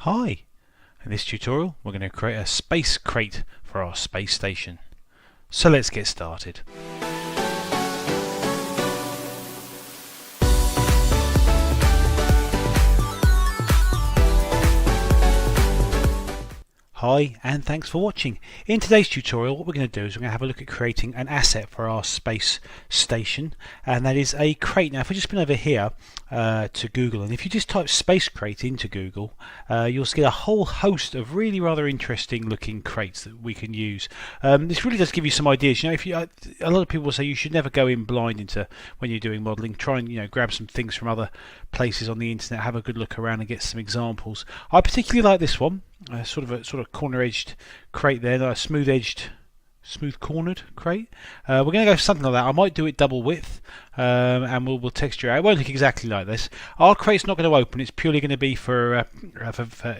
Hi! In this tutorial we're going to create a space crate for our space station. So let's get started. Hi and thanks for watching. In today's tutorial what we're going to do is we're going to have a look at creating an asset for our space station, and that is a crate. Now if we just spin over here to Google, and if you just type space crate into Google, you'll get a whole host of really rather interesting looking crates that we can use. This really does give you some ideas. You know, a lot of people will say you should never go in blind into when you're doing modelling. Try and grab some things from other places on the internet, have a good look around and get some examples. I particularly like this one. Sort of corner-edged crate there, a smooth cornered crate. We're going to go for something like that. I might do it double width, and we'll texture it. It won't look exactly like this. Our crate's not going to open. It's purely going to be for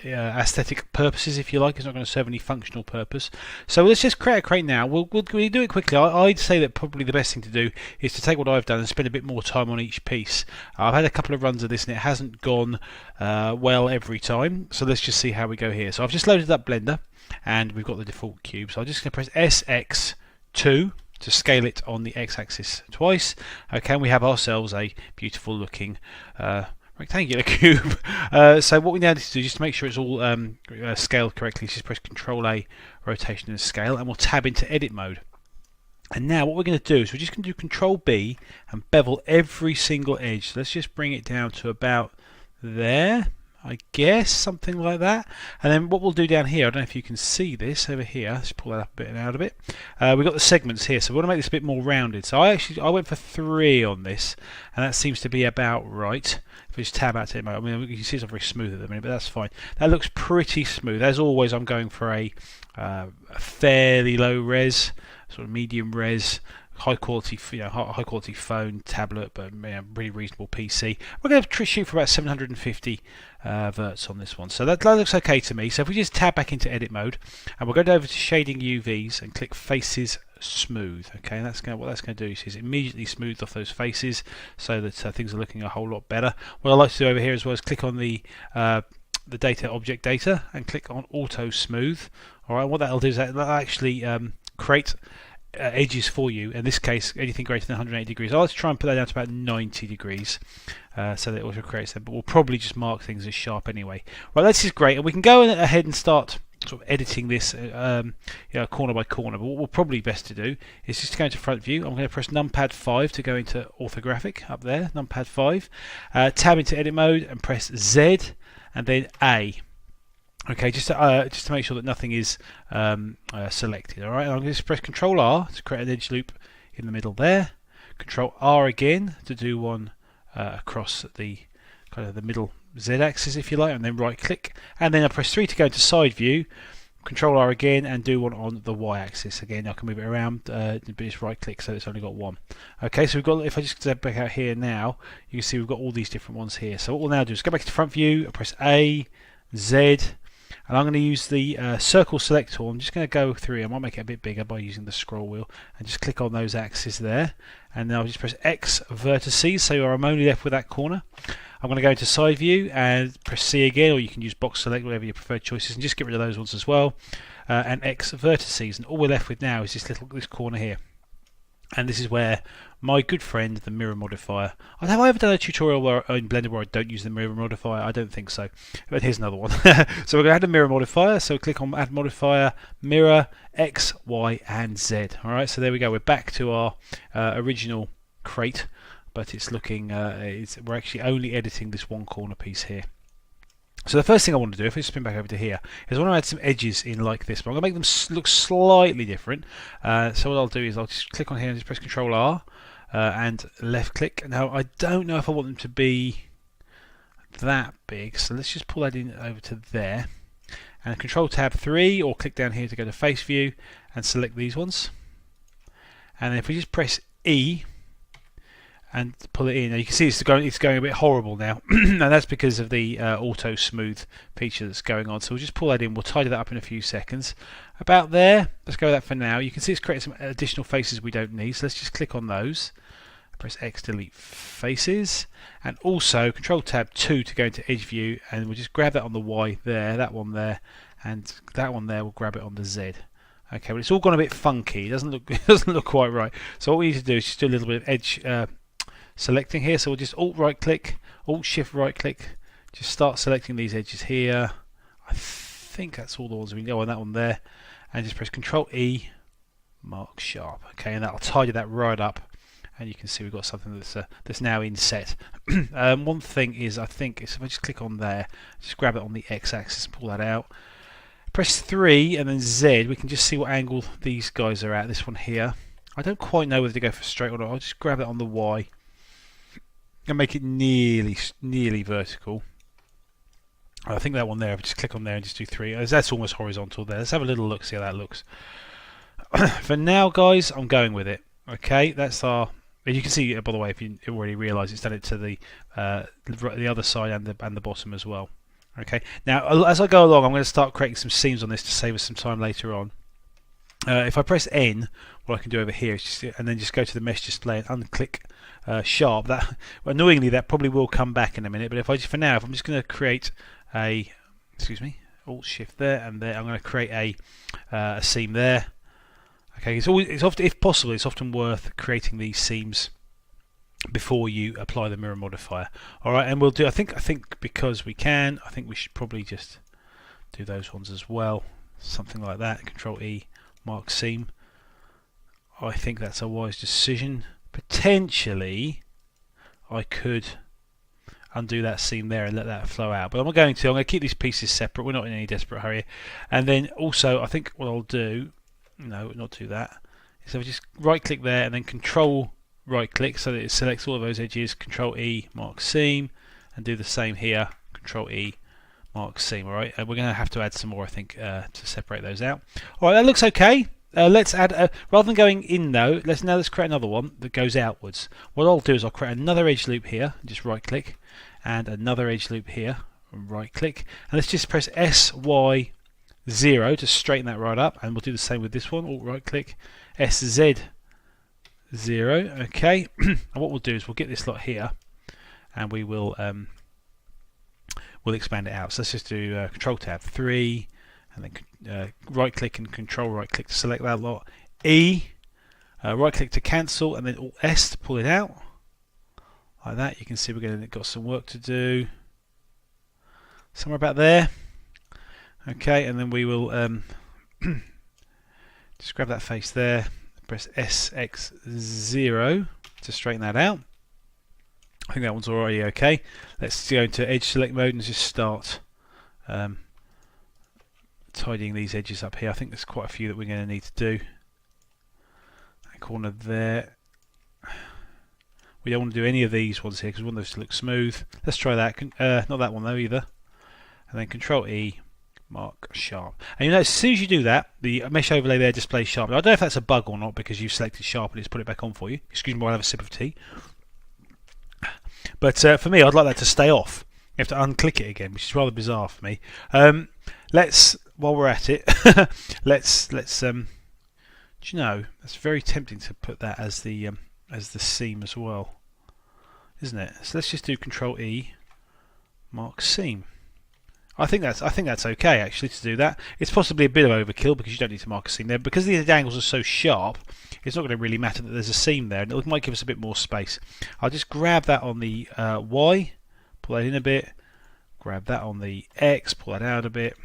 aesthetic purposes, if you like. It's not going to serve any functional purpose. So let's just create a crate now. We'll do it quickly. I'd say that probably the best thing to do is to take what I've done and spend a bit more time on each piece. I've had a couple of runs of this and it hasn't gone well every time. So let's just see how we go here. So I've just loaded up Blender, and we've got the default cube. So I'm just going to press SX2 to scale it on the x-axis twice. Okay, and we have ourselves a beautiful looking rectangular cube. So what we now need to do, just to make sure it's all scaled correctly, is just press Control A, rotation and scale, and we'll tab into edit mode. And now what we're going to do is we're just going to do Control B and bevel every single edge. So let's just bring it down to about there, I guess, something like that. And then what we'll do down here, I don't know if you can see this over here, let's pull that up a bit and out a bit. We've got the segments here, so we want to make this a bit more rounded. So I went for 3 on this, and that seems to be about right. If we just tab out to it, I mean, you can see it's not very smooth at the minute, but that's fine. That looks pretty smooth. As always, I'm going for a fairly low res, sort of medium res, high quality phone, tablet, but really reasonable PC. We're going to shoot for about 750 verts on this one, so that looks okay to me. So if we just tab back into edit mode, and we'll go over to shading UVs and click faces smooth. Okay, and what that's going to do is immediately smooth off those faces so that things are looking a whole lot better. What I like to do over here as well is click on the data object data and click on auto smooth. Alright, what that'll do is that'll actually create edges for you. In this case, anything greater than 180 degrees. I'll try and put that down to about 90 degrees so that it auto creates them, but we'll probably just mark things as sharp anyway. Right, this is great, and we can go ahead and start sort of editing this corner by corner, but what we're probably best to do is just to go into front view. I'm going to press numpad 5 to go into orthographic up there, numpad 5, tab into edit mode and press Z and then A. Okay, just to make sure that nothing is selected. All right, I'm going to press Control R to create an edge loop in the middle there. Control R again to do one across the kind of the middle Z-axis, if you like, and then right click, and then I press 3 to go into side view. Control R again and do one on the Y-axis. Again, I can move it around, but just right click, so it's only got one. Okay, so we've got. If I just step back out here now, you can see we've got all these different ones here. So what we'll now do is go back to front view, press A, Z. And I'm going to use the circle select tool. I'm just going to go through. I might make it a bit bigger by using the scroll wheel and just click on those axes there. And now I'll just press X vertices, so I'm only left with that corner. I'm going to go into side view and press C again, or you can use box select, whatever your preferred choice is, and just get rid of those ones as well. And X vertices, and all we're left with now is this corner here. And this is where my good friend, the mirror modifier. Have I ever done a tutorial in Blender where I don't use the mirror modifier? I don't think so. But here's another one. So we're going to add a mirror modifier. So click on Add Modifier, Mirror, X, Y, and Z. All right. So there we go. We're back to our original crate, but it's looking. We're actually only editing this one corner piece here. So the first thing I want to do, if I spin back over to here, is I want to add some edges in like this, but I'm going to make them look slightly different. So what I'll do is I'll just click on here and just press Control R and left click. Now I don't know if I want them to be that big, so let's just pull that in over to there. And Control Tab 3, or click down here to go to Face View and select these ones. And then if we just press E and pull it in. Now you can see it's going a bit horrible now, and that's because of the auto smooth feature that's going on. So we'll just pull that in. We'll tidy that up in a few seconds. About there. Let's go with that for now. You can see it's created some additional faces we don't need. So let's just click on those. Press X to delete faces, and also Control Tab 2 to go into Edge View, and we'll just grab that on the Y there, that one there, and that one there. We'll grab it on the Z. Okay, but it's all gone a bit funky. It doesn't look quite right. So what we need to do is just do a little bit of edge selecting here. So we'll just Alt right click, Alt Shift right click, just start selecting these edges here. I think that's all the ones we can go on, that one there, and just press Control E, mark sharp. Okay, and that'll tidy that right up, and you can see we've got something that's now inset. One thing is, I think, if I just click on there, just grab it on the X-axis, pull that out. Press 3 and then Z, we can just see what angle these guys are at. This one here, I don't quite know whether to go for straight or not. I'll just grab it on the Y and make it nearly vertical. I think that one there, if I just click on there and just do 3, that's almost horizontal there. Let's have a little look, see how that looks. For now, guys, I'm going with it. Okay, that's our... You can see, by the way, if you already realise, it's done it to the other side and the bottom as well. Okay, now as I go along, I'm going to start creating some seams on this to save us some time later on. If I press N, what I can do over here is just, and then just go to the mesh display and unclick sharp. That, annoyingly, that probably will come back in a minute. But if for now, if I'm just going to create a, Alt Shift there and there, I'm going to create a seam there. Okay, it's often, if possible, it's often worth creating these seams before you apply the mirror modifier. Alright, and we'll do, I think because we can, I think we should probably just do those ones as well. Something like that. Control E, mark seam. I think that's a wise decision. Potentially, I could undo that seam there and let that flow out. But I'm going to keep these pieces separate. We're not in any desperate hurry. And then also, I think what I'll do, no, not do that, is I'll just right click there and then Control right click so that it selects all of those edges, Control E, mark seam, and do the same here, Control E, mark seam. Alright, and we're going to have to add some more, I think, to separate those out. Alright, that looks okay. Let's add, rather than going in though, let's create another one that goes outwards. What I'll do is I'll create another edge loop here, just right click, and another edge loop here, right click, and let's just press SY 0 to straighten that right up, and we'll do the same with this one, Alt right click, SZ 0, okay. And what we'll do is we'll get this lot here, and we will we'll expand it out. So let's just do Control Tab 3, and then right click and Control right click to select that lot. E, right click to cancel, and then Alt S to pull it out. Like that. You can see we're got some work to do. Somewhere about there. Okay, and then we will just grab that face there. Press SX0 to straighten that out. I think that one's already okay. Let's go into edge select mode and just start tidying these edges up here. I think there's quite a few that we're going to need to do. That corner there. We don't want to do any of these ones here because we want those to look smooth. Let's try that. Not that one though either. And then Control E, mark sharp. And you know, as soon as you do that, the mesh overlay there displays sharp. Now, I don't know if that's a bug or not because you've selected sharp and it's put it back on for you. Excuse me while I have a sip of tea. But for me, I'd like that to stay off. You have to unclick it again, which is rather bizarre for me. Let's, while we're at it, let's do you know, that's very tempting to put that as the seam as well, isn't it? So let's just do Control E, mark seam. I think that's okay actually to do that. It's possibly a bit of overkill because you don't need to mark a seam there. Because these angles are so sharp, it's not going to really matter that there's a seam there, and it might give us a bit more space. I'll just grab that on the Y, pull that in a bit, grab that on the X, pull that out a bit,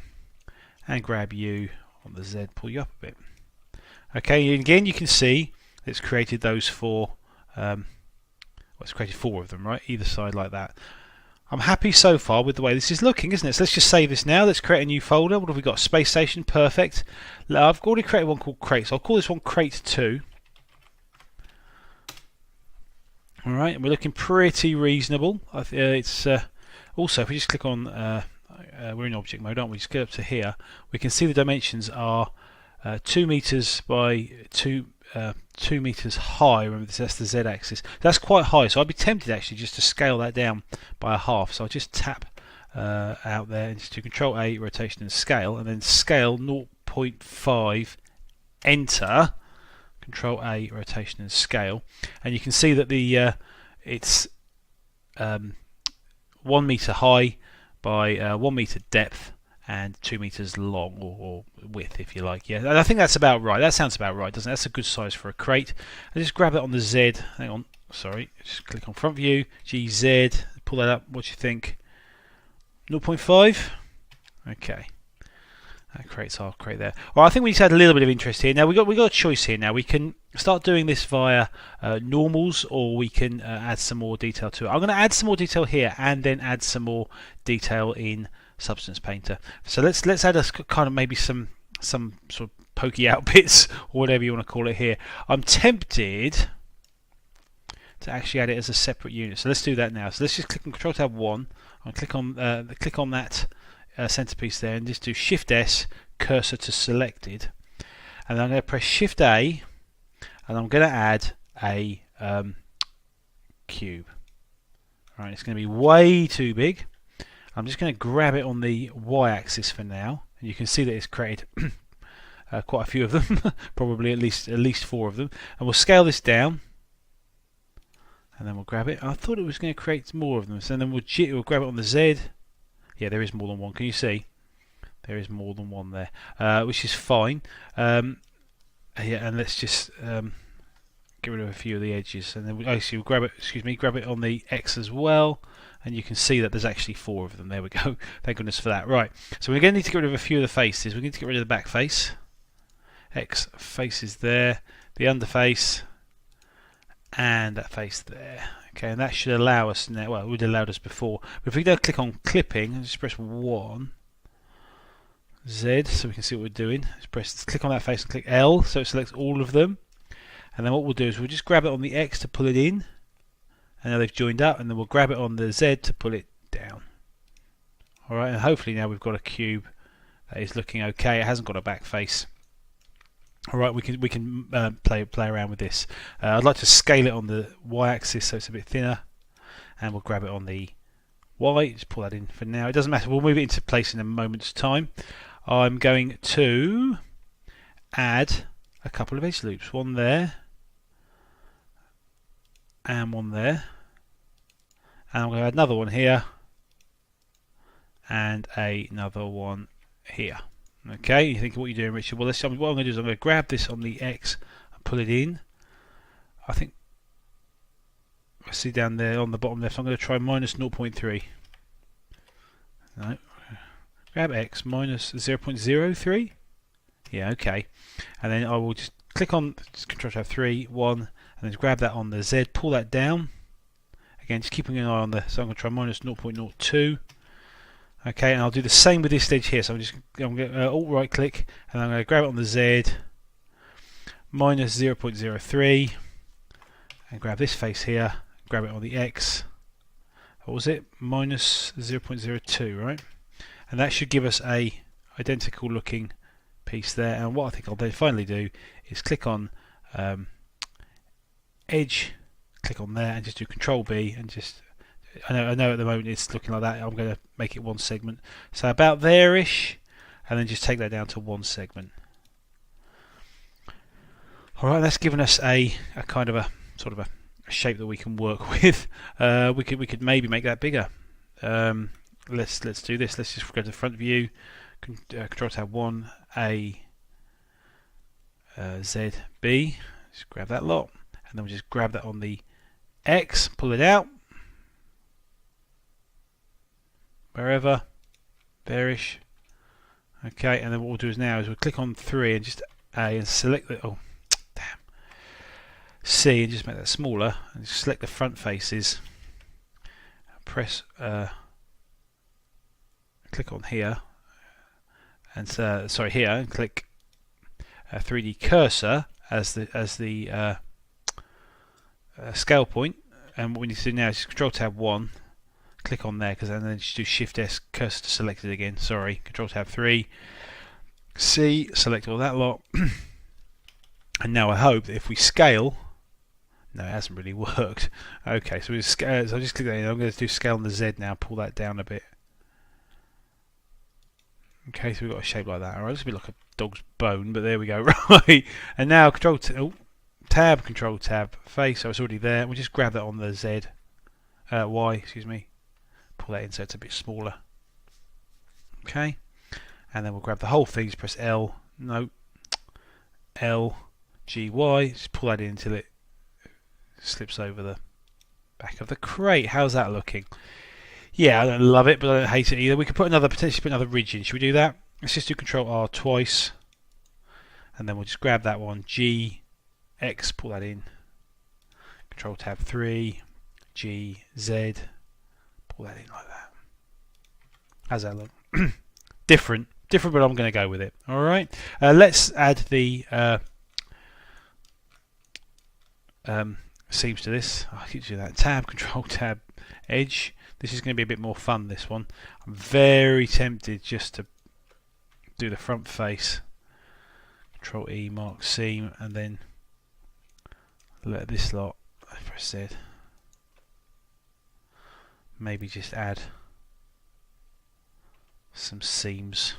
and grab U on the Z, pull you up a bit. Okay, and again you can see it's created those four, it's created four of them, right? Either side like that. I'm happy so far with the way this is looking, isn't it? So let's just save this now. Let's create a new folder. What have we got? Space Station, perfect. I've already created one called Crates. I'll call this one Crate 2. Alright, and we're looking pretty reasonable. It's also, if we just click on, we're in object mode, aren't we? Just get up to here. We can see the dimensions are 2 meters by 2 meters high. Remember, that's the Z-axis. That's quite high, so I'd be tempted actually just to scale that down by a half. So I'll just tap out there and just do Control A, rotation and scale, and then scale 0.5, enter. Control A, rotation and scale, and you can see that the it's 1 meter high by 1 meter depth and 2 meters long, or width, if you like. Yeah, I think that's about right. That sounds about right, doesn't it? That's a good size for a crate. I just grab it on the Z. Hang on, sorry. Just click on front view, GZ, pull that up. What do you think? 0.5. Okay. That creates our crate there. Well, I think we just had a little bit of interest here. Now we got a choice here. Now we can start doing this via normals, or we can add some more detail to it. I'm going to add some more detail here, and then add some more detail in Substance Painter. So let's add a kind of maybe some sort of pokey out bits, or whatever you want to call it here. I'm tempted to actually add it as a separate unit. So let's do that now. So let's just click on Control Tab 1. I'll click on that centerpiece there, and just do Shift S, cursor to selected, and I'm going to press Shift A, and I'm going to add a cube. Alright, it's going to be way too big. I'm just going to grab it on the Y-axis for now, and you can see that it's created quite a few of them, probably at least 4 of them, and we'll scale this down, and then we'll grab it. I thought it was going to create more of them, so then we'll grab it on the Z. Yeah, there is more than one. Can you see? There is more than one there, which is fine. Yeah, and let's just get rid of a few of the edges, and then we'll grab it. Grab it on the X as well, and you can see that there's actually 4 of them. There we go. Thank goodness for that. Right. So we're going to need to get rid of a few of the faces. We need to get rid of the back face. X face is there. The under face, and that face there. Okay, and that should allow us now. Well, it would have allowed us before. But if we go click on clipping and just press 1 Z, so we can see what we're doing. Let's click on that face and click L, so it selects all of them. And then what we'll do is we'll just grab it on the X to pull it in, and now they've joined up. And then we'll grab it on the Z to pull it down. All right, and hopefully now we've got a cube that is looking okay. It hasn't got a back face. All right, we can play around with this. I'd like to scale it on the Y-axis so it's a bit thinner, and we'll grab it on the Y. Just pull that in for now. It doesn't matter. We'll move it into place in a moment's time. I'm going to add a couple of edge loops. One there, and one there, and I'm going to add another one here, and another one here. Okay, you think what you're doing, Richard? Well, what I'm going to do is I'm going to grab this on the X and pull it in. I think I see down there on the bottom left. I'm going to try minus 0.3. No, grab X minus 0.03. Yeah, okay. And then I will just click on Control Tab 3, 1, and then grab that on the Z. Pull that down. Again, just keeping an eye on the. So I'm going to try minus 0.02. Okay, and I'll do the same with this edge here. So I'm going to alt right click, and I'm going to grab it on the Z, minus 0.03, and grab this face here, grab it on the X. What was it? Minus 0.02, right? And that should give us a identical looking piece there. And what I think I'll then finally do is click on Edge, click on there, and just do Control B, and just. I know at the moment it's looking like that. I'm going to make it one segment. So about there-ish, and then just take that down to one segment. Alright, that's given us a kind of a sort of a shape that we can work with. We could maybe make that bigger. Let's do this. Let's just go to the front view. Control Tab 1, A, Z, B. Just grab that lot, and then we'll just grab that on the X, pull it out. Wherever, there-ish. Okay, and then what we'll do is now is we'll click on 3 and just A and select the C and just make that smaller, and just select the front faces. Press click on here, and here, and click 3D cursor as the scale point. And what we need to do now is just Control Tab 1. Click on there, and then just do Shift S, cursor to selected again. Sorry, Control Tab 3, C, select all that lot. And now I hope that if we scale, no, it hasn't really worked. Okay, so we scale. So I'll just click that in. I'm going to do scale on the Z now. Pull that down a bit. Okay, so we've got a shape like that. Alright, this will be like a dog's bone, but there we go. Right, and now Control. tab, Control tab, face. So it's already there. We'll just grab that on the Z, Y, excuse me. Pull that in so it's a bit smaller. Okay, and then we'll grab the whole thing. Just press L. No, L, G, Y. Just pull that in until it slips over the back of the crate. How's that looking? Yeah, I don't love it, but I don't hate it either. We could potentially put another ridge in. Should we do that? Let's just do Control R twice, and then we'll just grab that one. G, X, pull that in. Control Tab 3, G, Z, pull that in like that. How's that look? Different, but I'm going to go with it. All right. Let's add the seams to this. I keep doing that. Tab, Control Tab, Edge. This is going to be a bit more fun, this one. I'm very tempted just to do the front face. Control E, mark seam, and then let this lot, press Z. Maybe just add some seams.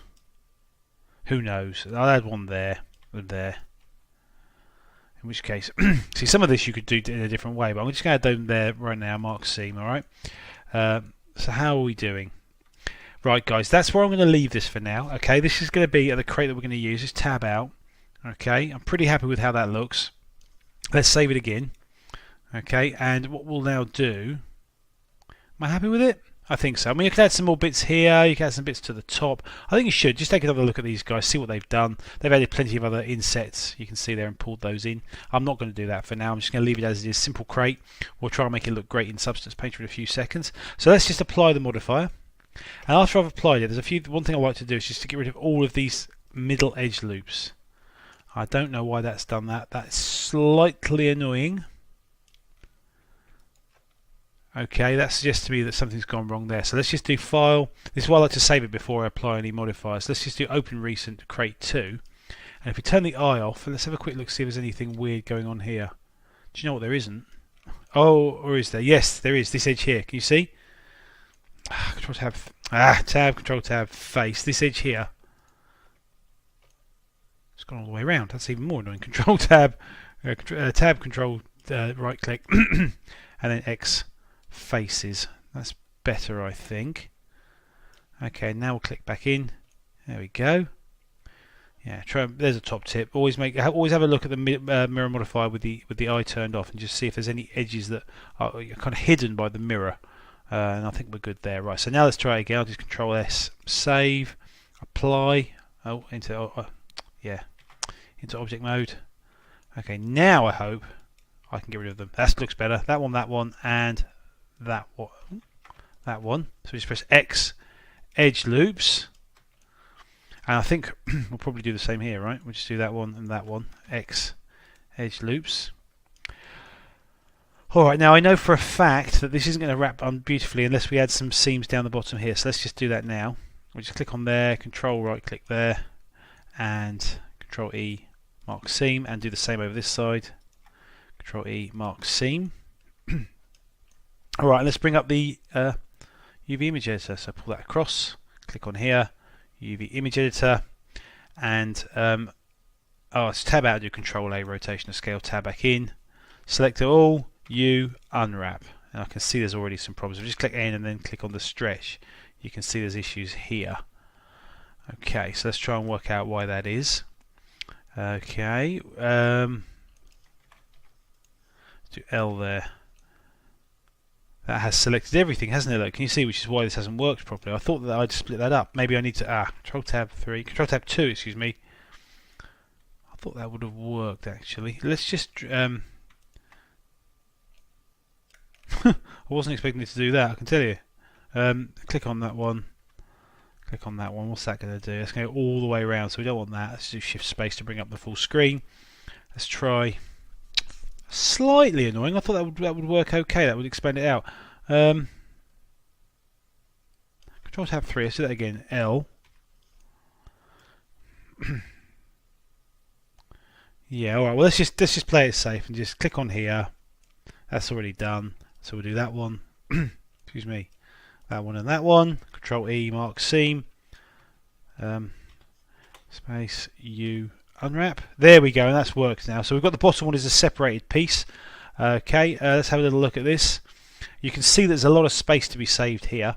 Who knows? I'll add one there and there. In which case, see, some of this you could do in a different way, but I'm just going to add them there right now, mark seam, alright? So how are we doing? Right, guys, that's where I'm going to leave this for now. Okay, this is going to be the crate that we're going to use. Just tab out. Okay, I'm pretty happy with how that looks. Let's save it again. Okay, and what we'll now do... Am I happy with it? I think so. I mean, you can add some more bits here. You can add some bits to the top. I think you should. Just take another look at these guys, see what they've done. They've added plenty of other insets. You can see there and pulled those in. I'm not going to do that for now. I'm just going to leave it as it is. Simple crate. We'll try and make it look great in Substance Painter in a few seconds. So let's just apply the modifier. And after I've applied it, one thing I like to do is just to get rid of all of these middle edge loops. I don't know why that's done that. That's slightly annoying. Okay, that suggests to me that something's gone wrong there. So let's just do File. This is why I like to save it before I apply any modifiers. Let's just do Open Recent Crate 2. And if we turn the eye off, let's have a quick look, see if there's anything weird going on here. Do you know what there isn't? Oh, or is there? Yes, there is. This edge here. Can you see? Control Tab. Tab, Control Tab, Face. This edge here. It's gone all the way around. That's even more annoying. Control Tab, Tab, Control, right click, and then X. Faces. That's better, I think. Okay, now we'll click back in. There we go. Yeah, there's a top tip. Always have a look at the mirror modifier with the eye turned off, and just see if there's any edges that are kind of hidden by the mirror. And I think we're good there. Right. So now let's try it again. I'll just Control S, save, apply. Into object mode. Okay, now I hope I can get rid of them. That looks better. That one, and that one. So we just press X, edge loops, and I think we'll probably do the same here, right? We'll just do that one and that one, X, edge loops. Alright, now I know for a fact that this isn't going to wrap on beautifully unless we add some seams down the bottom here, so let's just do that now. We'll just click on there, Control right click there, and Control E, mark seam, and do the same over this side. Control E, mark seam. Alright, let's bring up the UV image editor. So pull that across, click on here, UV image editor, and it's tab out, do Control A, rotation of scale, tab back in, select it all, U, unwrap. And I can see there's already some problems. If I just click N and then click on the stretch, you can see there's issues here. Okay, so let's try and work out why that is. Okay, let's do L there. That has selected everything, hasn't it? Look, can you see, which is why this hasn't worked properly. I thought that I'd split that up. Maybe I need to Control Tab 3, Control Tab 2, excuse me. I thought that would have worked actually. Let's just I wasn't expecting it to do that, I can tell you. Click on that one. Click on that one. What's that going to do? It's going to go all the way around, so we don't want that. Let's do Shift Space to bring up the full screen. Let's try. Slightly annoying. I thought that would work okay. That would expand it out. Control Tab 3. Let's do that again. L. Yeah. All right. Well, let's just play it safe and just click on here. That's already done. So we'll do that one. Excuse me. That one and that one. Control E, mark seam. Space U, unwrap. There we go, and that's worked now. So we've got the bottom one is a separated piece. Okay, let's have a little look at this. You can see there's a lot of space to be saved here.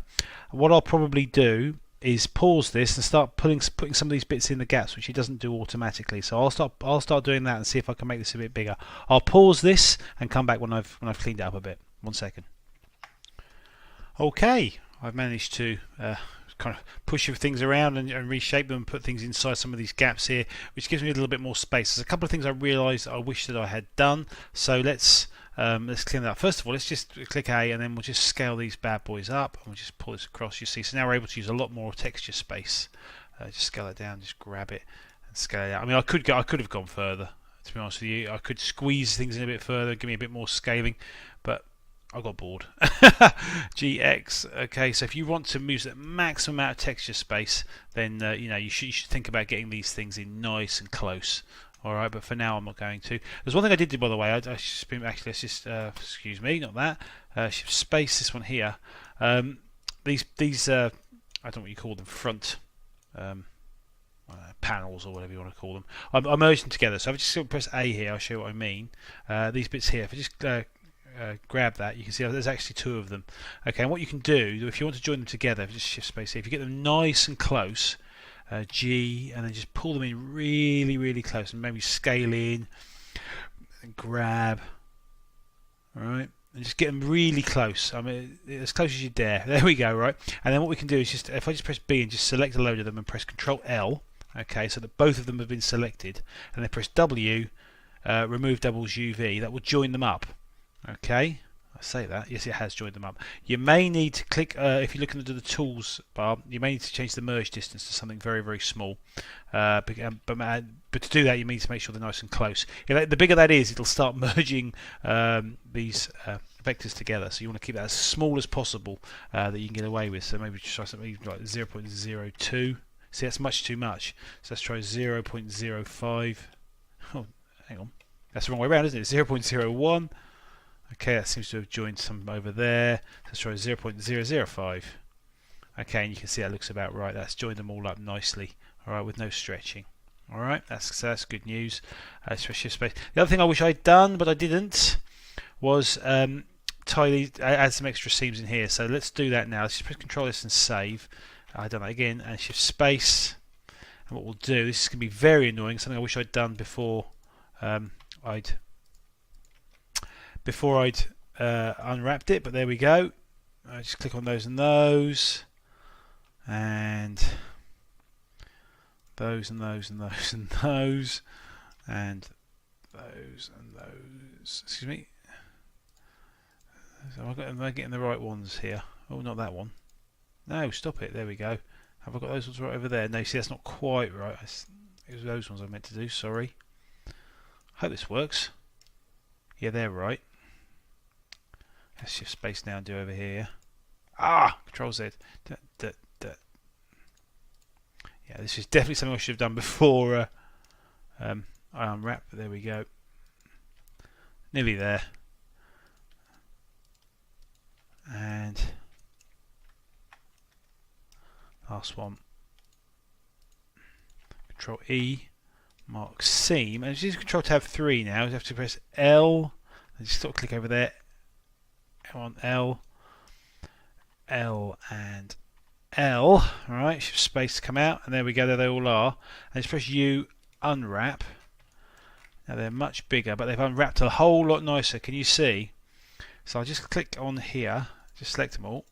What I'll probably do is pause this and start putting some of these bits in the gaps, which it doesn't do automatically. So I'll start doing that and see if I can make this a bit bigger. I'll pause this and come back when I've cleaned it up a bit. 1 second. Okay, I've managed to kind of push things around and reshape them and put things inside some of these gaps here, which gives me a little bit more space. There's a couple of things I realised I wish that I had done, so let's clean that up. First of all, let's just click A and then we'll just scale these bad boys up and we'll just pull this across. You see, so now we're able to use a lot more texture space. Just scale it down, just grab it and scale it out. I mean, I could have gone further, to be honest with you. I could squeeze things in a bit further, give me a bit more scaling, but I got bored. GX. Okay, so if you want to use the maximum amount of texture space, then you should think about getting these things in nice and close. All right, but for now I'm not going to. There's one thing I did do, by the way. Actually, let's just excuse me, not that. Space this one here. These I don't know what you call them, front panels or whatever you want to call them. I merged them together. So if I just press A here, I'll show you what I mean. These bits here. If I just grab that, you can see there's actually 2 of them. Okay, and what you can do if you want to join them together, just shift space here. If you get them nice and close, G, and then just pull them in really close, and maybe scale in and grab. All right, and just get them really close. I mean, as close as you dare. There we go. Right, and then what we can do is just if I just press B and just select a load of them and press Control L. Okay, so that both of them have been selected, and then press W, remove doubles UV. That will join them up. Okay, I say that. Yes, it has joined them up. You may need to click, if you're looking at the tools bar, you may need to change the merge distance to something very small. But to do that, you need to make sure they're nice and close. The bigger that is, it'll start merging these vectors together. So you want to keep that as small as possible that you can get away with. So maybe try something like 0.02. See, that's much too much. So let's try 0.05. Oh, hang on. That's the wrong way around, isn't it? 0.01. Okay, that seems to have joined some over there. Let's try 0.005. Okay, and you can see that looks about right. That's joined them all up nicely. All right, with no stretching. All right, that's good news. Shift space. The other thing I wish I'd done, but I didn't, was add some extra seams in here. So let's do that now. Let's just press Control S and save. I've done that again, and shift space. And what we'll do, this is going to be very annoying. Something I wish I'd done before I'd unwrapped it, but there we go. I just click on those and those, and those and those and those and those, and those and those. Excuse me. So am I getting the right ones here? Oh, not that one. No, stop it. There we go. Have I got those ones right over there? No, see, that's not quite right. It was those ones I meant to do. Sorry. Hope this works. Yeah, they're right. Let's shift space now and do over here. Control Z. Yeah, this is definitely something I should have done before I unwrap. But there we go. Nearly there. And last one. Control E. Mark seam. And just Control Tab 3 now. You have to press L. And just sort of click over there. On L and L. Alright, shift space to come out, and there we go, there they all are. And just press U, unwrap. Now they're much bigger, but they've unwrapped a whole lot nicer. Can you see? So I'll just click on here, just select them all,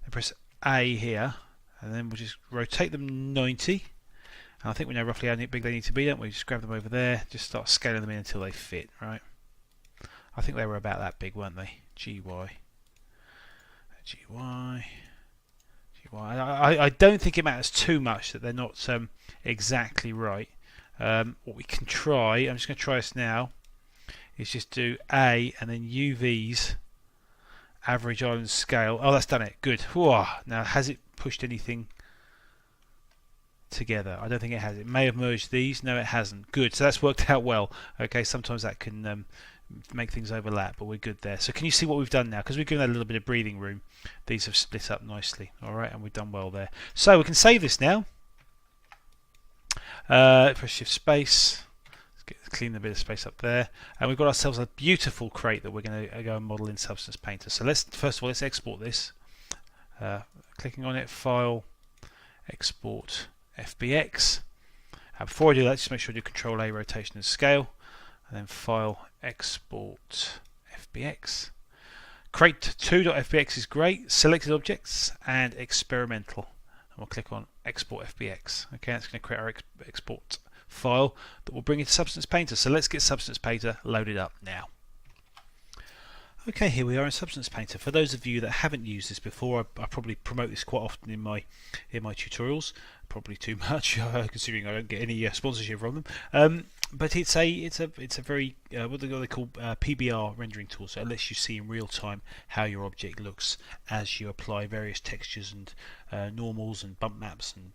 then press A here, and then we'll just rotate them 90. And I think we know roughly how big they need to be, don't we? Just grab them over there, just start scaling them in until they fit, right? I think they were about that big, weren't they? GY. I don't think it matters too much that they're not exactly right. What we can try, I'm just going to try this now, is just do A and then UV's average island scale. Oh, that's done it. Good. Whoa. Now, has it pushed anything together? I don't think it has. It may have merged these. No, it hasn't. Good. So that's worked out well. Okay, sometimes that can make things overlap, but we're good there. So can you see what we've done now? Because we've given that a little bit of breathing room. These have split up nicely. Alright, and we've done well there. So we can save this now. Press shift space. clean a bit of space up there, and we've got ourselves a beautiful crate that we're going to go and model in Substance Painter. So first of all let's export this. Clicking on it, File, Export FBX. Before I do that, just make sure I do Control A, Rotation and Scale, and then File, Export FBX. Crate2.fbx is great. Selected objects and experimental. And we'll click on Export FBX. Okay, that's going to create our export file that will bring into Substance Painter. So let's get Substance Painter loaded up now. Okay, here we are in Substance Painter. For those of you that haven't used this before, I probably promote this quite often in my tutorials. Probably too much, considering I don't get any sponsorship from them. But it's a very what they call PBR rendering tool. So it lets you see in real time how your object looks as you apply various textures and normals and bump maps and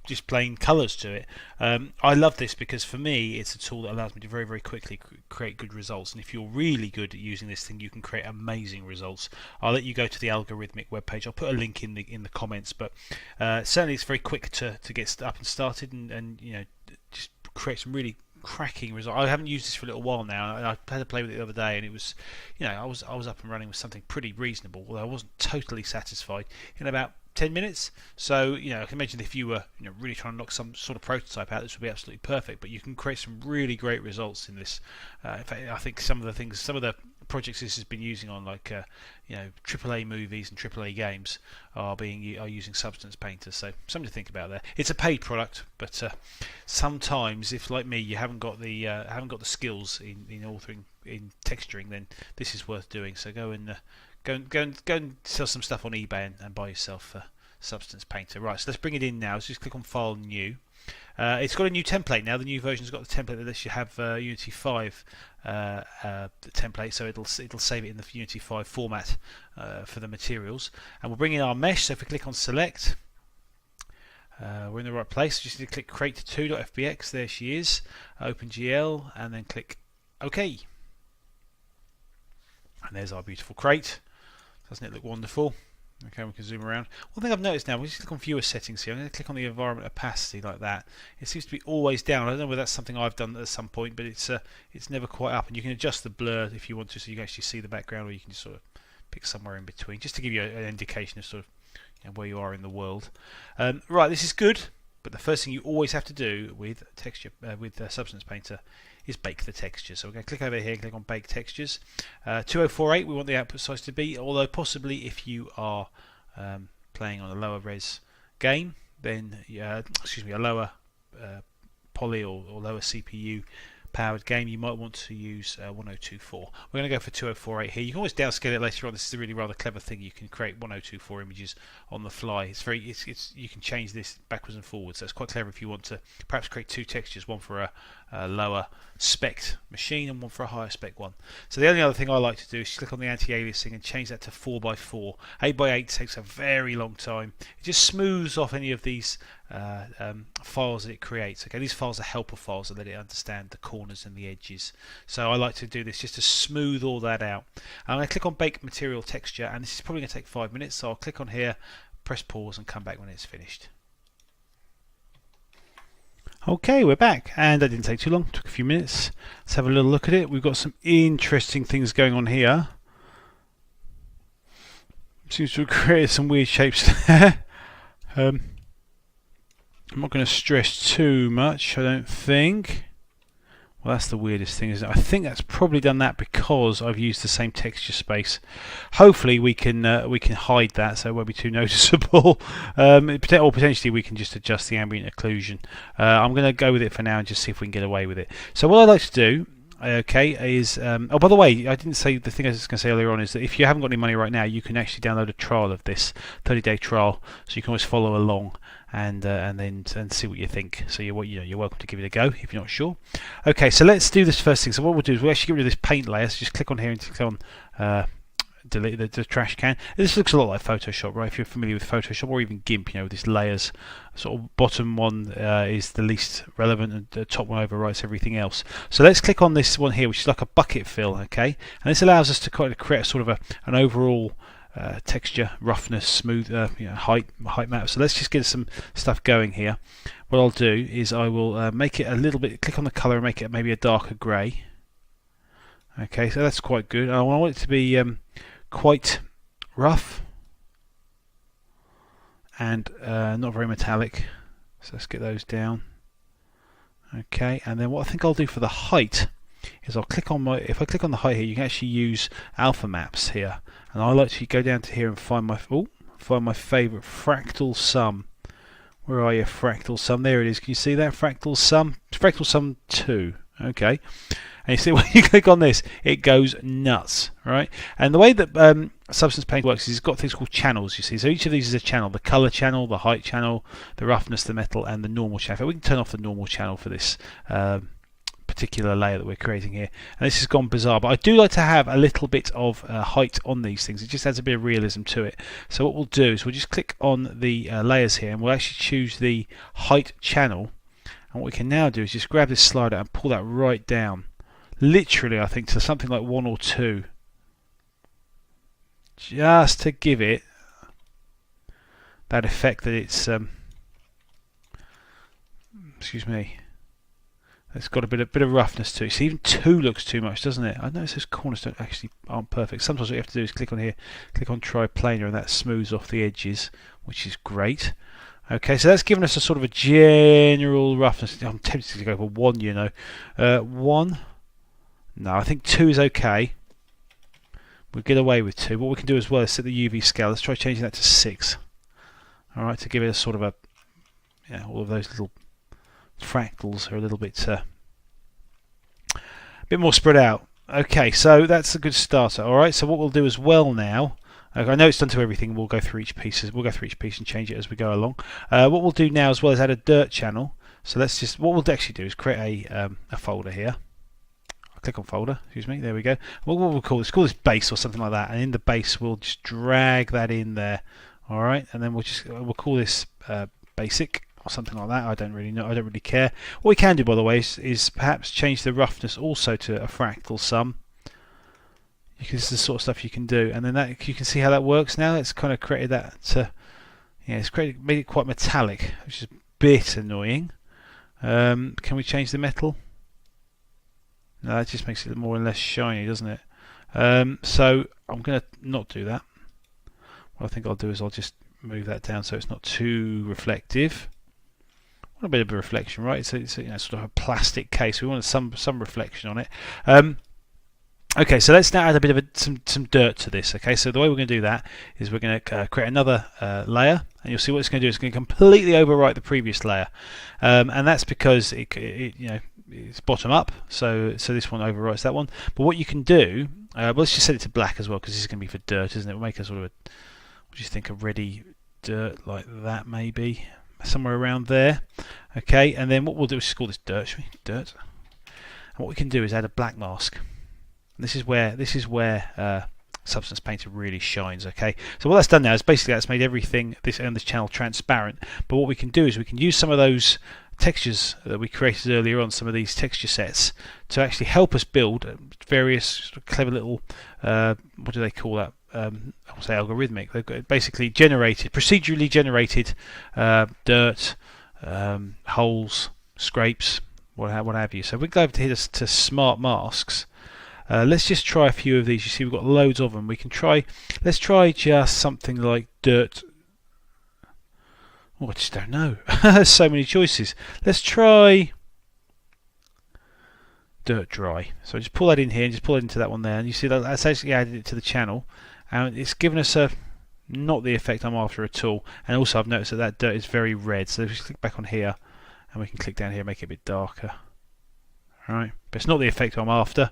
just plain colours to it. I love this because for me it's a tool that allows me to very, very quickly create good results, and if you're really good at using this thing you can create amazing results. I'll let you go to the algorithmic webpage. I'll put a link in the comments, but certainly it's very quick to get up and started and just create some really cracking results. I haven't used this for a little while now. I had to play with it the other day, and it was, I was up and running with something pretty reasonable, although I wasn't totally satisfied in about 10 minutes. So I can imagine if you were really trying to knock some sort of prototype out, this would be absolutely perfect. But you can create some really great results in this. In fact, I think some of the projects this has been using on, like AAA movies and AAA games are using Substance Painter. So something to think about there. It's a paid product, but sometimes if, like me, you haven't got the skills in authoring, in texturing, then this is worth doing. So go and sell some stuff on eBay and buy yourself Substance Painter. Right, so let's bring it in now. So just click on File, New. It's got a new template now. The new version's got the template that lets you have Unity 5 template, so it'll save it in the Unity 5 format for the materials. And we'll bring in our mesh. So if we click on Select, we're in the right place. Just need to click Crate2.fbx. There she is. OpenGL, and then click OK. And there's our beautiful crate. Doesn't it look wonderful? Okay, we can zoom around. One thing I've noticed now, we just click on Viewer Settings here. I'm going to click on the environment opacity like that. It seems to be always down. I don't know whether that's something I've done at some point, but it's never quite up. And you can adjust the blur if you want to, so you can actually see the background, or you can just sort of pick somewhere in between, just to give you an indication of sort of where you are in the world. Right, this is good. But the first thing you always have to do with Substance Painter is bake the texture. So we're going to click over here and click on Bake Textures. 2048 we want the output size to be, although possibly if you are playing on a lower res game, then a lower poly or lower CPU powered game, you might want to use 1024. We're going to go for 2048 here. You can always downscale it later on. This is a really rather clever thing. You can create 1024 images on the fly. You can change this backwards and forwards. So it's quite clever if you want to perhaps create two textures, one for a lower spec machine and one for a higher spec one. So the only other thing I like to do is click on the anti-aliasing and change that to 4x4. 8x8 takes a very long time. It just smooths off any of these files that it creates. Okay, these files are helper files that let it understand the corners and the edges. So I like to do this just to smooth all that out. I'm going to click on Bake Material Texture, and this is probably going to take 5 minutes. So I'll click on here, press pause, and come back when it's finished. Okay, we're back, and that didn't take too long. Took a few minutes. Let's have a little look at it. We've got some interesting things going on here. Seems to have created some weird shapes there. I'm not going to stress too much, I don't think. Well, that's the weirdest thing, isn't it? I think that's probably done that because I've used the same texture space. Hopefully we can hide that so it won't be too noticeable. Or potentially we can just adjust the ambient occlusion. I'm going to go with it for now and just see if we can get away with it. So what I'd like to do, okay, is oh, by the way, I didn't say the thing I was going to say earlier on is that if you haven't got any money right now, you can actually download a trial of this 30-day trial, so you can always follow along and see what you think. So you're welcome to give it a go if you're not sure. Okay, so let's do this first thing. So what we'll do is we'll actually get rid of this paint layer. So just click on here and click on delete the trash can. This looks a lot like Photoshop, right? If you're familiar with Photoshop or even GIMP, with these layers. Sort of bottom one is the least relevant, and the top one overwrites everything else. So let's click on this one here, which is like a bucket fill, okay? And this allows us to kind of create sort of an overall texture, roughness, smooth, height map. So let's just get some stuff going here. what I'll do is I will make it a little bit, click on the colour and make it maybe a darker grey. Okay, so that's quite good. I want it to be quite rough and not very metallic. So let's get those down. Okay, and then what I think I'll do for the height is I'll click on if I click on the height here, you can actually use alpha maps here, and I'll actually go down to here and find my favourite fractal sum. Where are you, fractal sum? There it is. Can you see that fractal sum? Fractal sum 2. Okay, and you see when you click on this, it goes nuts, right? And the way that Substance Paint works is it's got things called channels. You see, so each of these is a channel: the color channel, the height channel, the roughness, the metal, and the normal channel. We can turn off the normal channel for this particular layer that we're creating here, and this has gone bizarre, but I do like to have a little bit of height on these things. It just adds a bit of realism to it. So what we'll do is we'll just click on the layers here, and we'll actually choose the height channel, and what we can now do is just grab this slider and pull that right down, literally I think to something like 1 or 2, just to give it that effect that it's excuse me, it's got a bit of roughness to it. See, even 2 looks too much, doesn't it? I notice those corners aren't perfect. Sometimes what you have to do is click on here, click on triplanar, and that smooths off the edges, which is great. Okay, so that's given us a sort of a general roughness. I'm tempted to go for 1, you know. 1. No, I think 2 is okay. We'll get away with 2. What we can do as well is set the UV scale. Let's try changing that to 6. Alright, to give it a sort of a, yeah, all of those little fractals are a little bit more spread out. Okay, so that's a good starter. Alright, so what we'll do as well now, I know it's done to everything. We'll go through each piece. We'll go through each piece and change it as we go along. What we'll do now as well is add a dirt channel. So let's just, what we'll actually do is create a folder here. I'll click on folder. Excuse me. There we go. What we'll call this? Call this base or something like that. And in the base, we'll just drag that in there. All right, and then we'll call this basic or something like that. I don't really know. I don't really care. What we can do, by the way, is perhaps change the roughness also to a fractal sum. This is the sort of stuff you can do, and then that you can see how that works now. It's kind of created that. It's made it quite metallic, which is a bit annoying. Can we change the metal? No, that just makes it more and less shiny, doesn't it? So I'm going to not do that. What I think I'll do is I'll just move that down so it's not too reflective. I want a bit of a reflection, right? It's sort of a plastic case. We want some reflection on it. Okay, so let's now add a bit of some dirt to this. Okay, so the way we're going to do that is we're going to create another layer, and you'll see what it's going to do. It's going to completely overwrite the previous layer, and that's because it's bottom up. So this one overwrites that one. But what you can do, let's just set it to black as well, because this is going to be for dirt, isn't it? We'll make a sort of what do you think, a ready dirt like that, maybe somewhere around there. Okay, and then what we'll do is just call this dirt. Should we? Dirt. And what we can do is add a black mask. This is where Substance Painter really shines. Okay, so what that's done now is basically that's made everything this channel transparent. But what we can do is we can use some of those textures that we created earlier on, some of these texture sets, to actually help us build various clever little what do they call that? I'll say algorithmic. They've got basically procedurally generated dirt, holes, scrapes, what have you. So we go over to here to smart masks. Let's just try a few of these. You see, we've got loads of them. Let's try just something like dirt. Oh, I just don't know. There's so many choices. Let's try dirt dry. So just pull that in here and just pull it into that one there. And you see that's actually added it to the channel. And it's given us not the effect I'm after at all. And also I've noticed that dirt is very red. So let's click back on here and we can click down here and make it a bit darker. Right, but it's not the effect I'm after.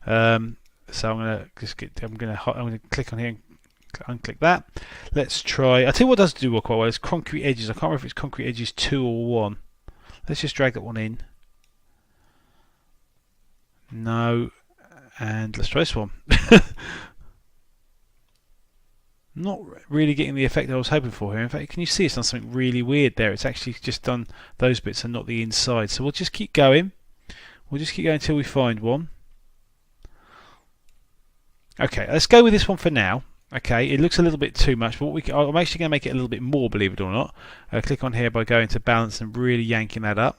So I'm gonna click on here and unclick that. Let's try. I tell you what does do quite well is concrete edges. I can't remember if it's concrete edges 2 or 1. Let's just drag that one in. No, and let's try this one. Not really getting the effect I was hoping for here. In fact, can you see it's done something really weird there? It's actually just done those bits and not the inside. So we'll just keep going. We'll just keep going until we find one. Okay, let's go with this one for now. Okay, it looks a little bit too much, but I'm actually going to make it a little bit more, believe it or not. Click on here by going to balance and really yanking that up.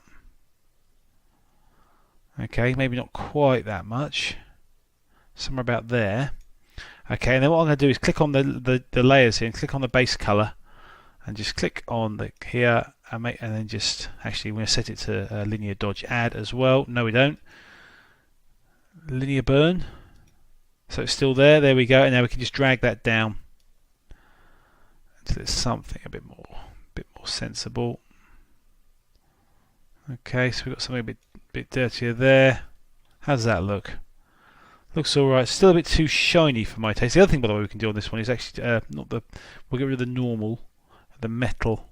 Okay, maybe not quite that much. Somewhere about there. Okay, and then what I'm going to do is click on the layers here and click on the base color and just click on the here and then just actually we're going to set it to linear dodge add as well. No, we don't. Linear burn. So it's still there. There we go. And now we can just drag that down until it's something a bit more sensible. Okay, so we've got something a bit dirtier there. How does that look? Looks alright. Still a bit too shiny for my taste. The other thing, by the way, we can do on this one is actually we'll get rid of the normal, the metal,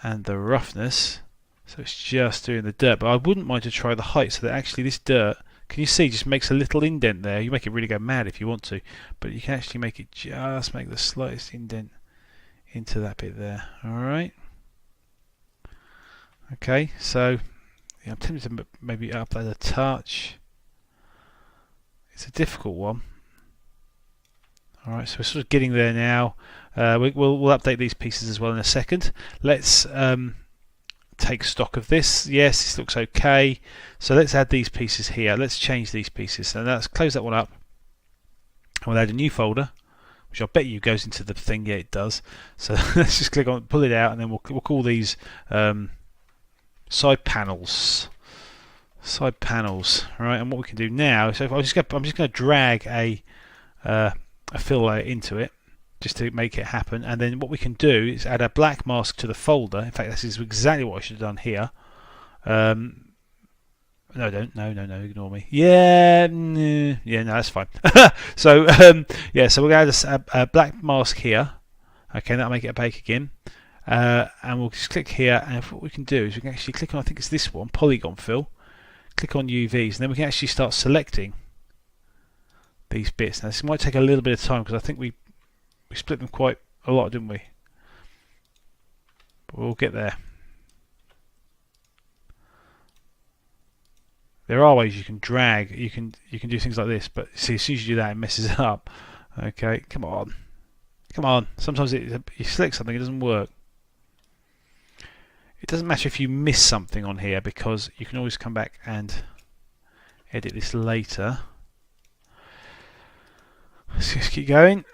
and the roughness. So it's just doing the dirt. But I wouldn't mind to try the height, so that actually this dirt, can you see, just makes a little indent there. You make it really go mad if you want to, but you can actually make it just make the slightest indent into that bit there. Alright. Okay, so yeah, I'm tempted to maybe up that a touch. It's a difficult one. Alright, so we're sort of getting there now. We'll update these pieces as well in a second. Let's take stock of this. Yes, this looks okay. So let's add these pieces here. Let's change these pieces. So let's close that one up. And we'll add a new folder, which I bet you goes into the thing. Yeah, it does. So let's just click on, pull it out, and then we'll call these side panels. Side panels, right? And what we can do now, so I'm just going to drag a fill layer into it, just to make it happen. And then what we can do is add a black mask to the folder. In fact, this is exactly what I should have done here. No, don't. No, ignore me. Yeah, no, that's fine. So yeah, so we're going to add a black mask here. Okay, that'll make it opaque again. And we'll just click here, and what we can do is we can actually click on, I think it's this one, polygon fill. Click on UVs, and then we can actually start selecting these bits. Now this might take a little bit of time because I think we split them quite a lot, didn't we? But we'll get there. There are ways you can drag. You can do things like this, but see, as soon as you do that, it messes it up. Okay, come on. Sometimes you select something, it doesn't work. It doesn't matter if you miss something on here because you can always come back and edit this later. Let's just keep going.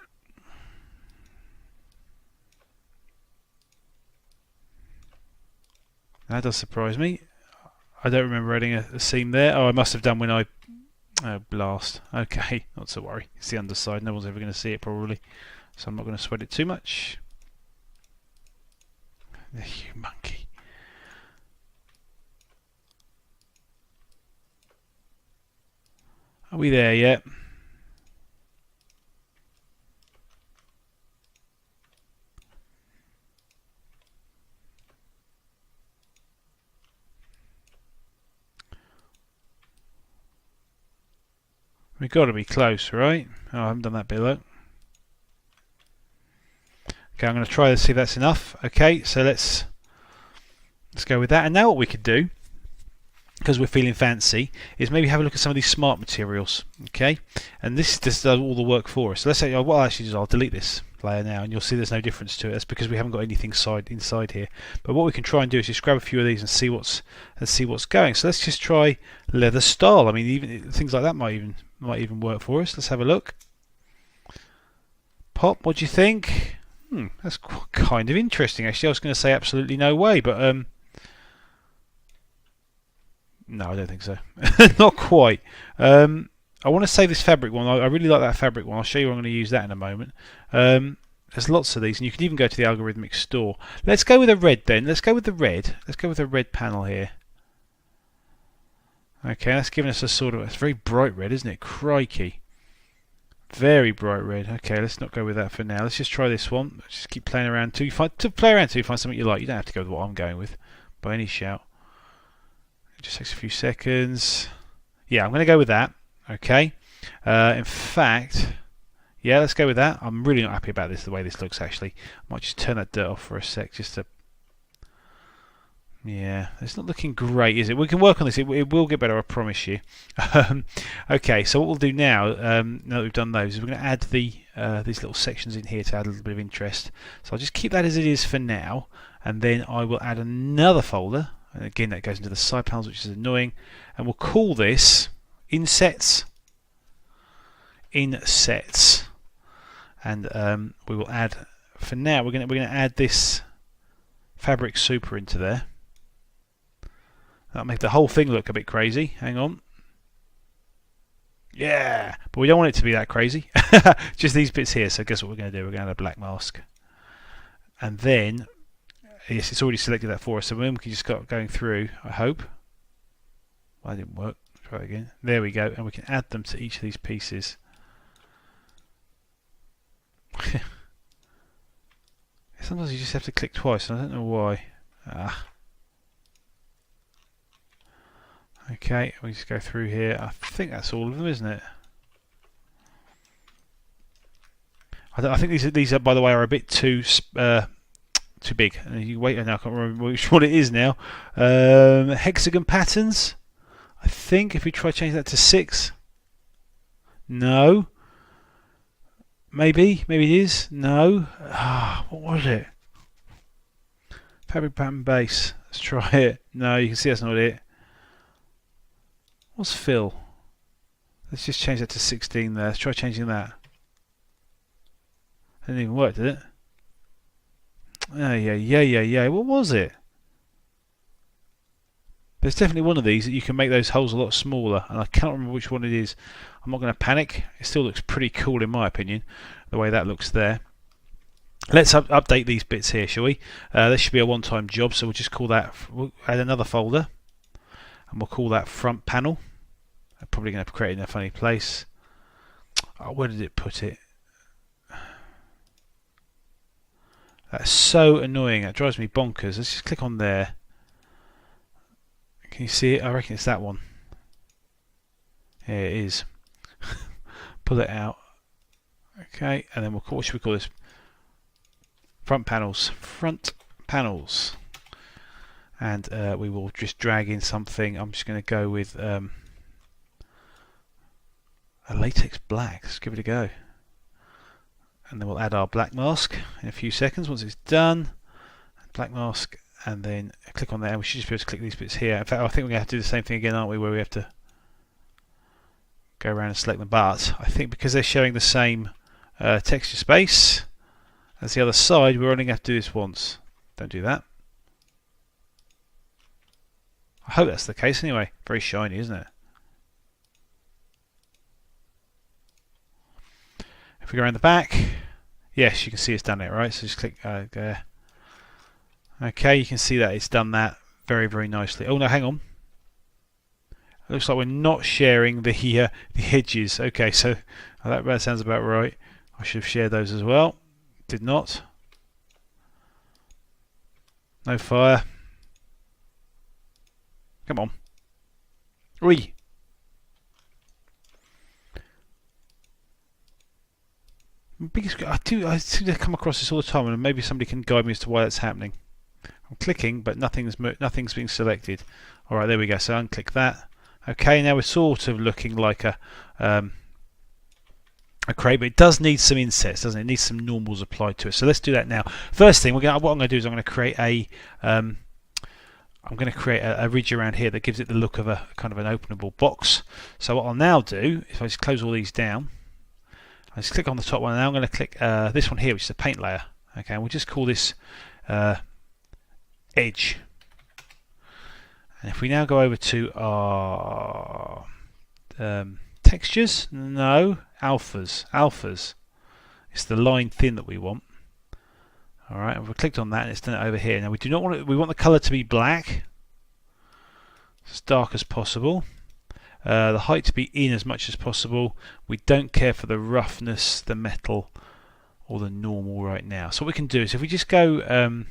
That does surprise me. I don't remember adding a seam there. Oh, I must have done when I... Oh, blast. Okay, not to worry. It's the underside. No one's ever going to see it probably. So I'm not going to sweat it too much. You monkey. Are we there yet? We've got to be close, right? Oh, I haven't done that bit, look. Okay, I'm going to try to see if that's enough. Okay, so let's go with that. And now what we could do, because we're feeling fancy, is maybe have a look at some of these smart materials. Okay, and this does all the work for us. So let's say, what I'll actually do is I'll delete this layer now, and you'll see there's no difference to it. That's because we haven't got anything inside here. But what we can try and do is just grab a few of these and see what's going. So let's just try leather style. I mean, even things like that might even work for us. Let's have a look. Pop, what do you think? That's kind of interesting. Actually, I was going to say absolutely no way, but no, I don't think so. Not quite. I want to say this fabric one. I really like that fabric one. I'll show you how I'm going to use that in a moment. There's lots of these, and you can even go to the algorithmic store. Let's go with a red then. Let's go with the red. Let's go with the red panel here. Okay, that's giving us a sort of... It's very bright red, isn't it? Crikey. Very bright red. Okay, let's not go with that for now. Let's just try this one. Let's just keep playing around till you find something you like. You don't have to go with what I'm going with by any shout. It just takes a few seconds. Yeah, I'm going to go with that. Okay. In fact, yeah, let's go with that. I'm really not happy about this, the way this looks actually. I might just turn that dirt off for a sec just to... Yeah, it's not looking great, is it? We can work on this. It will get better, I promise you. Okay, so what we'll do now, now that we've done those, is we're going to add the these little sections in here to add a little bit of interest. So I'll just keep that as it is for now, and then I will add another folder, and again that goes into the side panels, which is annoying, and we'll call this insets, and we will add, for now we're going to add this fabric super into there. That'll make the whole thing look a bit crazy. Hang on. Yeah, but we don't want it to be that crazy. Just these bits here. So guess what we're going to do? We're going to add a black mask, and then yes, it's already selected that for us. So then we can just start going through. I hope. Well, that didn't work. Try it again. There we go, and we can add them to each of these pieces. Sometimes you just have to click twice, and I don't know why. Okay, we just go through here. I think that's all of them, isn't it? I think these are, by the way, are a bit too big. You wait, and I can't remember which one it is now. Hexagon patterns. I think if we try to change that to 6. No. Maybe it is. No. What was it? Fabric pattern base. Let's try it. No, you can see that's not it. What's fill? Let's just change that to 16 there. Let's try changing that. Didn't even work, did it? Oh, yeah. What was it? There's definitely one of these that you can make those holes a lot smaller, and I can't remember which one it is. I'm not going to panic. It still looks pretty cool in my opinion, the way that looks there. Let's update these bits here, shall we? This should be a one-time job, so we'll just call that. We'll add another folder, and we'll call that front panel. I'm probably going to create it in a funny place. Oh, where did it put it? That's so annoying. That drives me bonkers. Let's just click on there. Can you see it? I reckon it's that one. Here it is. Pull it out. Okay, and then we'll call, what should we call this? Front panels. Front panels. And we will just drag in something. I'm just going to go with a latex black. Let's give it a go. And then we'll add our black mask in a few seconds once it's done. Black mask, and then click on there. We should just be able to click these bits here. In fact, I think we're going to have to do the same thing again, aren't we? Where we have to go around and select them. But I think because they're showing the same texture space as the other side, we're only going to have to do this once. Don't do that. I hope that's the case anyway. Very shiny, isn't it? If we go around the back, yes, you can see it's done it, right? So just click there. Okay, you can see that it's done that very, very nicely. Oh no, hang on. It looks like we're not sharing the edges. Okay, so that sounds about right. I should have shared those as well. Did not. No fire. Come on. Oi. I seem to come across this all the time, and maybe somebody can guide me as to why that's happening. I'm clicking, but nothing's being selected. All right, there we go. So unclick that. Okay, now we're sort of looking like a crate, but it does need some insets, doesn't it? It needs some normals applied to it. So let's do that now. First thing, what I'm going to do is I'm going to create a ridge around here that gives it the look of a kind of an openable box. So what I'll now do, if I just close all these down, I just click on the top one, and now I'm going to click this one here, which is a paint layer. Okay, and we'll just call this edge. And if we now go over to our textures, no, alphas. It's the line thin that we want. All right, and we've clicked on that, and it's done it over here. Now we do not want it. We want the colour to be black, as dark as possible. The height to be in as much as possible. We don't care for the roughness, the metal, or the normal right now. So what we can do is if we just go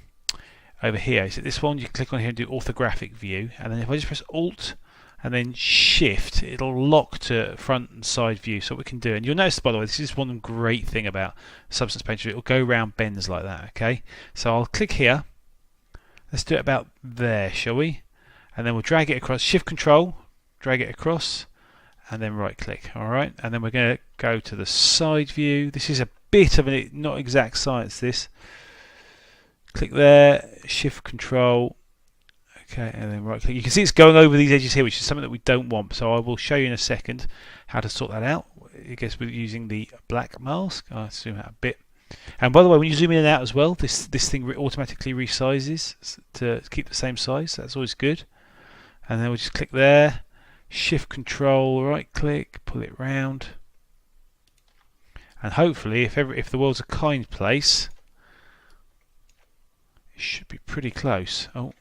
over here, is it this one? You can click on here and do orthographic view, and then if I just press Alt and then Shift, it'll lock to front and side view. So what we can do, and you'll notice by the way, this is one great thing about Substance Painter. It'll go around bends like that. Okay, so I'll click here. Let's do it about there, shall we? And then we'll drag it across. Shift Control. Drag it across, and then right click. Alright, and then we're going to go to the side view. This is a bit of a not exact science, this. Click there, shift control, okay, and then right click. You can see it's going over these edges here, which is something that we don't want, so I will show you in a second how to sort that out. I guess we're using the black mask. I'll zoom out a bit. And by the way, when you zoom in and out as well, this thing automatically resizes to keep the same size. That's always good. And then we'll just click there, shift control, right click, pull it round. And hopefully, if the world's a kind place, it should be pretty close. Oh.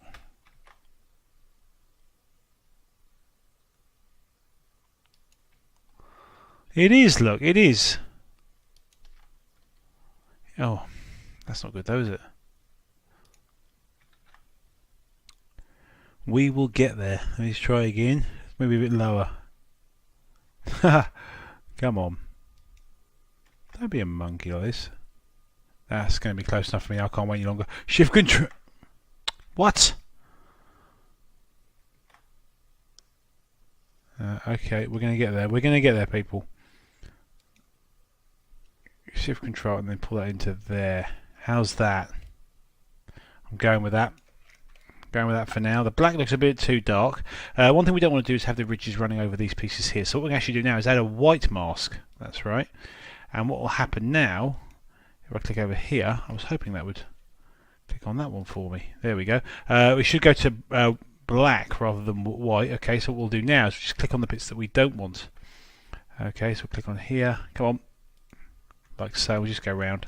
It is, look, it is. Oh, that's not good though, is it? We will get there. Let's try again. Maybe a bit lower. Come on. Don't be a monkey like this. That's going to be close enough for me. I can't wait any longer. Shift control. What? Okay, we're going to get there. We're going to get there, people. Shift control and then pull that into there. How's that? I'm going with that. Going with that for now. The black looks a bit too dark. One thing we don't want to do is have the ridges running over these pieces here. So what we can actually do now is add a white mask. That's right. And what will happen now, if I click over here, I was hoping that would click on that one for me. There we go. We should go to black rather than white. Okay, so what we'll do now is just click on the bits that we don't want. Okay, so we'll click on here. Come on. Like so. We'll just go around.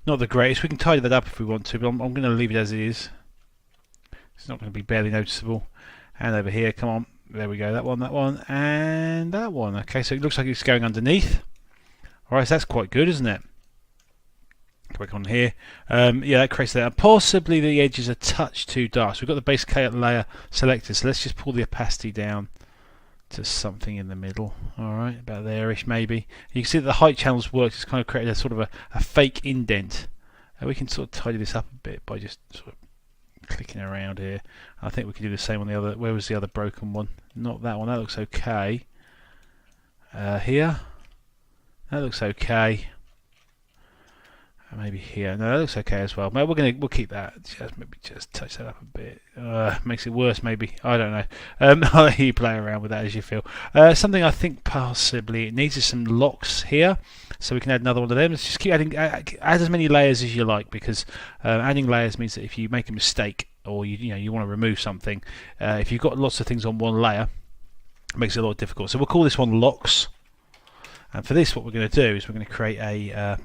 Not the greatest. We can tidy that up if we want to, but I'm going to leave it as it is. It's not going to be barely noticeable. And over here, come on. There we go. That one, and that one. Okay, so it looks like it's going underneath. Alright, so that's quite good, isn't it? Click on here. Yeah, that creates that. Possibly the edges are a touch too dark. So we've got the base layer selected. So let's just pull the opacity down to something in the middle. Alright, about there-ish maybe. You can see that the height channels works. It's kind of created a sort of a fake indent. We can sort of tidy this up a bit by just sort of clicking around here. I think we can do the same on the other. Where was the other broken one? Not that one. That looks okay. Here. That looks okay. Maybe here. No, that looks okay as well. Maybe we'll keep that. Maybe just touch that up a bit. Makes it worse, maybe. I don't know. I'll let you play around with that as you feel. Something I think possibly it needs is some locks here, so we can add another one of them. Let's just keep adding. Add as many layers as you like, because adding layers means that if you make a mistake or you want to remove something, if you've got lots of things on one layer, it makes it a lot difficult. So we'll call this one locks. And for this, what we're going to do is we're going to create a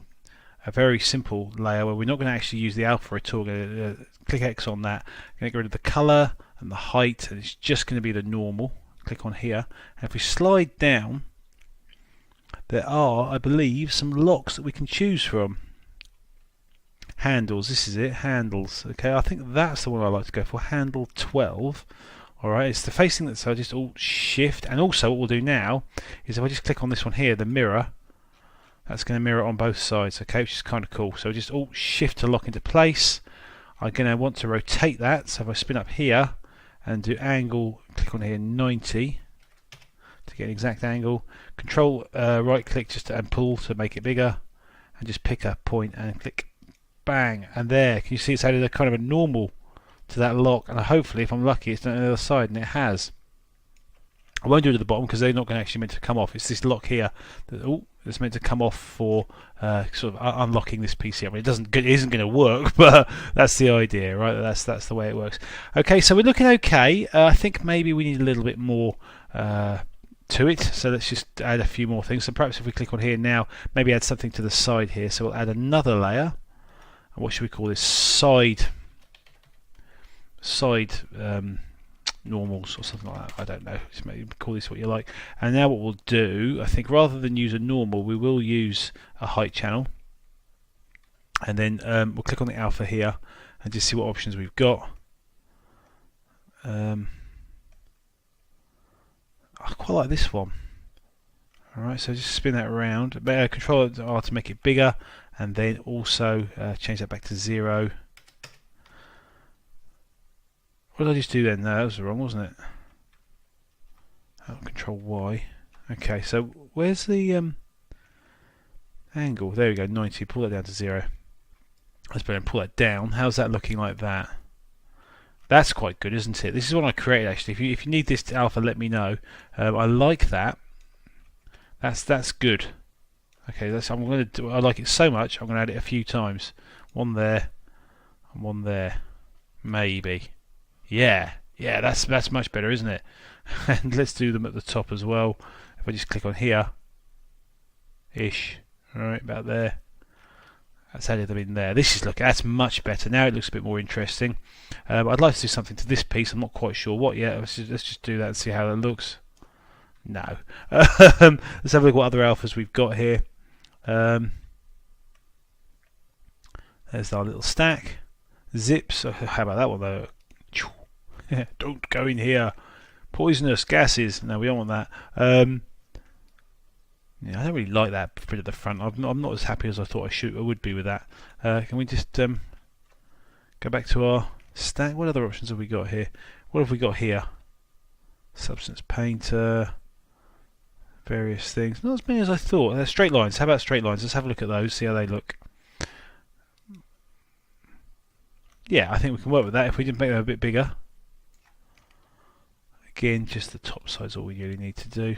very simple layer where we're not going to actually use the alpha at all. We're going to click X on that, going to get rid of the color and the height, and it's just going to be the normal. Click on here, and if we slide down, there are, I believe, some locks that we can choose from. Handles, this is it, handles. Okay, I think that's the one I like to go for, handle 12. Alright, it's the facing that, so I just Alt Shift, and also what we'll do now is if I just click on this one here, the mirror, that's going to mirror on both sides, okay, which is kind of cool. So just Alt Shift to lock into place. I'm going to want to rotate that, so if I spin up here and do angle, click on here 90 to get an exact angle. Control right click just and pull to make it bigger, and just pick a point and click bang, and there, can you see it's added a kind of a normal to that lock, and hopefully if I'm lucky it's done on the other side, and it has. I won't do it at the bottom because they're not going to actually meant to come off. It's this lock here that's meant to come off for sort of unlocking this PC. I mean, it isn't going to work, but that's the idea, right? That's the way it works. Okay, so we're looking okay. I think maybe we need a little bit more to it, so let's just add a few more things. So perhaps if we click on here now, maybe add something to the side here. So we'll add another layer. And what should we call this? Side normals or something like that. I don't know. Just maybe call this what you like. And now what we'll do, I think, rather than use a normal, we will use a height channel. And then we'll click on the alpha here and just see what options we've got. I quite like this one. Alright, so just spin that around. Control R to make it bigger, and then also change that back to 0. What did I just do then? No, that was wrong, wasn't it? Oh, Control Y. Okay, so where's the angle? There we go, 90. Pull that down to 0. Let's pull that down. How's that looking like that? That's quite good, isn't it? This is what I created actually. If you need this to alpha, let me know. I like that. That's good. Okay, I'm going to do. I like it so much. I'm going to add it a few times. One there, and one there, maybe. Yeah, that's much better, isn't it? And let's do them at the top as well. If I just click on here, ish. All right, about there. That's added them in there. That's much better. Now it looks a bit more interesting. I'd like to do something to this piece. I'm not quite sure what yet. Let's just do that and see how that looks. No. Let's have a look at what other alphas we've got here. There's our little stack. Zips. How about that one though? Don't go in here. Poisonous gases. No, we don't want that. Yeah, I don't really like that bit at the front. I'm not as happy as I thought I would be with that. Can we just go back to our stack? What other options have we got here? What have we got here? Substance painter, various things. Not as many as I thought. Straight lines. How about straight lines? Let's have a look at those. See how they look. Yeah, I think we can work with that if we didn't make them a bit bigger. Again, just the top side's all we really need to do.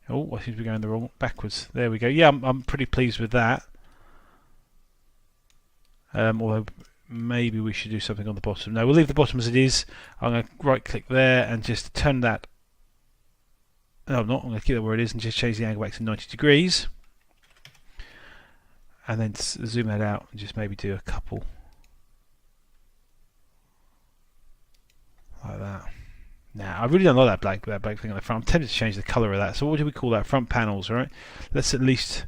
Oh, I seem to be going the wrong backwards. There we go. Yeah, I'm pretty pleased with that. Although maybe we should do something on the bottom. No, we'll leave the bottom as it is. I'm going to right click there and just turn that. No, I'm not. I'm going to keep that where it is and just change the angle back to 90 degrees. And then zoom that out and just maybe do a couple like that. Now, I really don't like that black thing on the front. I'm tempted to change the colour of that. So what do we call that? Front panels, right? Let's at least,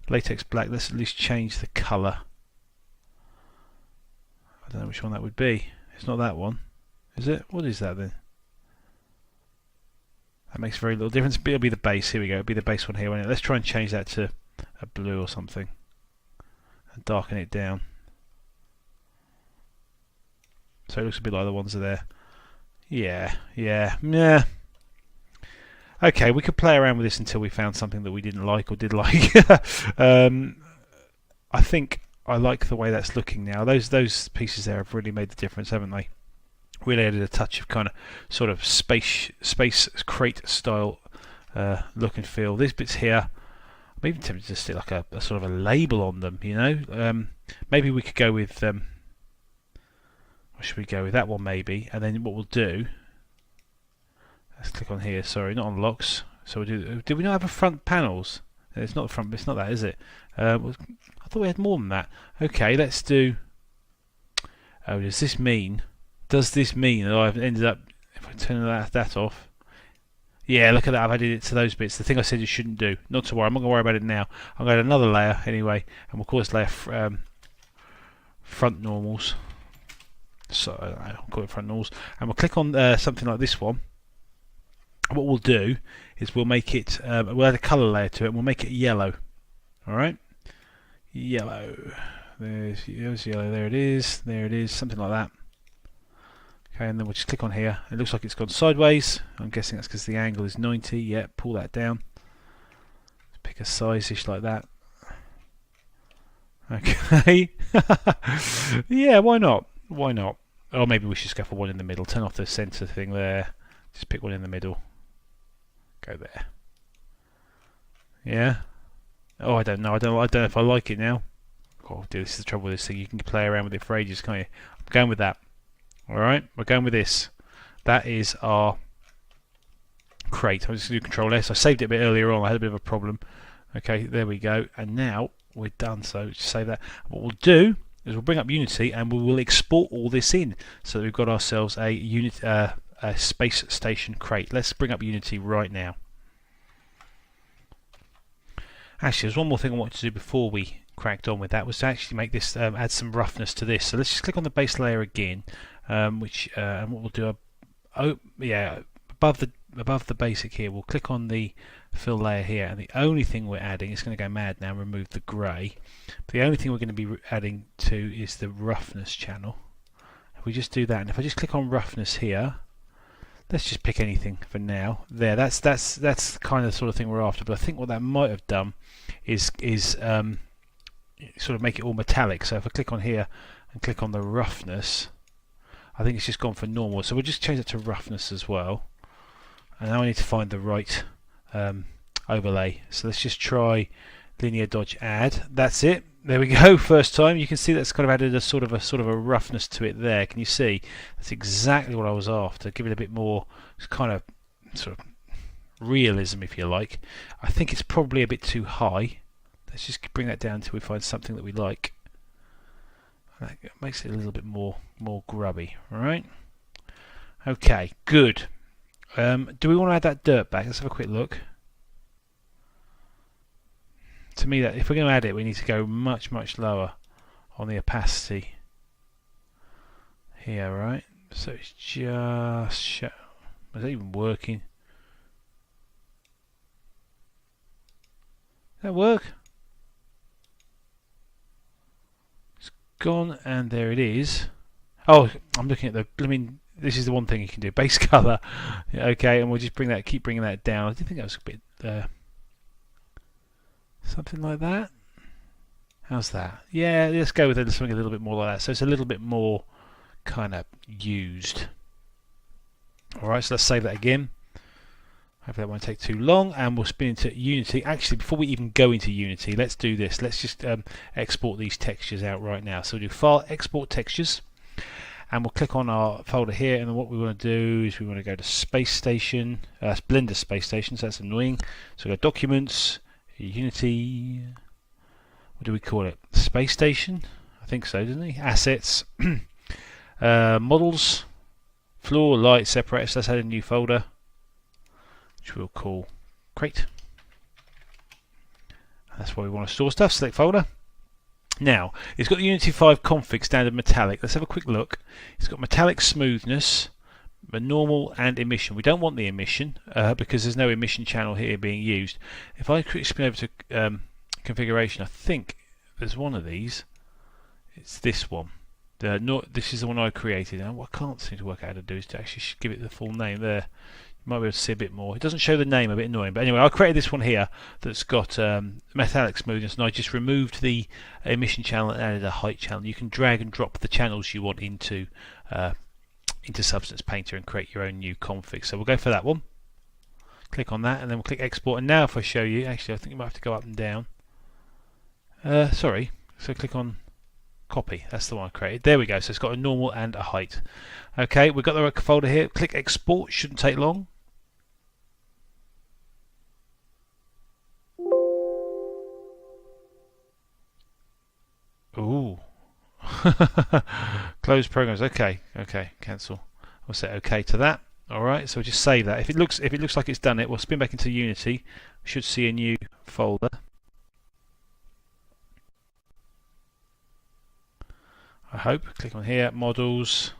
latex black, let's at least change the colour. I don't know which one that would be. It's not that one, is it? What is that then? That makes very little difference. It'll be the base. Here we go. It'll be the base one here. Let's try and change that to a blue or something. And darken it down. So it looks a bit like the ones that are there. Yeah. Okay, we could play around with this until we found something that we didn't like or did like. I think I like the way that's looking now. Those pieces there have really made the difference, haven't they? Really added a touch of kind of sort of space crate style look and feel. These bits here, I'm even tempted to stick like a sort of a label on them, you know. Maybe we could go with what should we go with? That one maybe, and then what we'll do, let's click on here, sorry, not on locks. So we'll do, did we not have a front panels? It's not the front, it's not that, is it? I thought we had more than that. Okay, let's do, oh, does this mean that I've ended up, if I turn that off, yeah, look at that, I've added it to those bits, the thing I said you shouldn't do. Not to worry, I'm not going to worry about it now. I'm going to add another layer anyway, and we'll call this layer front normals. So I'll call it front normals, and we'll click on something like this one. What we'll do is we'll make it, we'll add a colour layer to it, and we'll make it yellow. Alright? Yellow. There's yellow, there it is, something like that. Okay, and then we'll just click on here. It looks like it's gone sideways. I'm guessing that's because the angle is 90. Yeah, pull that down. Pick a size-ish like that. Okay. Yeah, why not? Why not? Or maybe we should just go for one in the middle. Turn off the centre thing there. Just pick one in the middle. Go there. Yeah. Oh, I don't know. I don't know if I like it now. Oh dear, this is the trouble with this thing. You can play around with it for ages, can't you? I'm going with that. All right, we're going with this. That is our crate. I'm just going to do Control S. I saved it a bit earlier on. I had a bit of a problem. Okay, there we go. And now we're done. So just save that. What we'll do is we'll bring up Unity and we will export all this in, so that we've got ourselves a space station crate. Let's bring up Unity right now. Actually, there's one more thing I wanted to do before we cracked on with that, was to actually make this add some roughness to this. So let's just click on the base layer again, and what we'll do, above the basic here, we'll click on the fill layer here, and the only thing we're adding, it's going to go mad now, remove the grey. The only thing we're going to be adding to is the roughness channel. If we just do that, and if I just click on roughness here, let's just pick anything for now. There, that's kind of the sort of thing we're after. But I think what that might have done is sort of make it all metallic. So if I click on here and click on the roughness, I think it's just gone for normal. So we'll just change it to roughness as well. And now I need to find the right overlay. So let's just try linear dodge add. That's it. There we go. First time. You can see that's kind of added a sort of a roughness to it there. Can you see? That's exactly what I was after. Give it a bit more kind of sort of realism, if you like. I think it's probably a bit too high. Let's just bring that down until we find something that we like. That makes it a little bit more grubby. All right. Okay. Good. Do we want to add that dirt back? Let's have a quick look. To me, that if we're going to add it, we need to go much lower on the opacity here, right? So it's just is that even working? Does that work? It's gone, and there it is. Oh, I'm looking at the. I mean, this is the one thing you can do. Base color. Okay, and we'll just keep bringing that down. I did think that was a bit. Something like that. How's that? Yeah, let's go with something a little bit more like that. So it's a little bit more kind of used. Alright, so let's save that again. Hopefully that won't take too long, and we'll spin into Unity. Actually, before we even go into Unity, let's do this. Let's just export these textures out right now. So we'll do File, Export Textures, and we'll click on our folder here, and then what we want to do is we want to go to Space Station, Blender Space Station, so that's annoying. So we've got Documents, Unity, what do we call it? Space Station? I think so, doesn't he? Assets, Models, Floor, Light, Separate. So let's add a new folder, which we'll call Crate. That's where we want to store stuff. Select folder. Now, it's got the Unity 5 config standard metallic. Let's have a quick look. It's got metallic smoothness, the normal and emission. We don't want the emission because there's no emission channel here being used. If I quickly spin over to configuration, I think there's one of these. It's this one. This is the one I created. And what I can't seem to work out how to do is to actually give it the full name there. You might be able to see a bit more. It doesn't show the name, a bit annoying. But anyway, I created this one here that's got metallic smoothness, and I just removed the emission channel and added a height channel. You can drag and drop the channels you want into Substance Painter and create your own new config. So we'll go for that one. Click on that, and then we'll click Export. And now if I show you, actually I think you might have to go up and down. Sorry. So click on Copy. That's the one I created. There we go. So it's got a normal and a height. Okay, we've got the right folder here. Click Export. Shouldn't take long. Ooh. Close programs. Okay, cancel. We'll say OK to that. Alright, so we'll just save that. If it looks like it's done it, we'll spin back into Unity. We should see a new folder. I hope. Click on here, Models,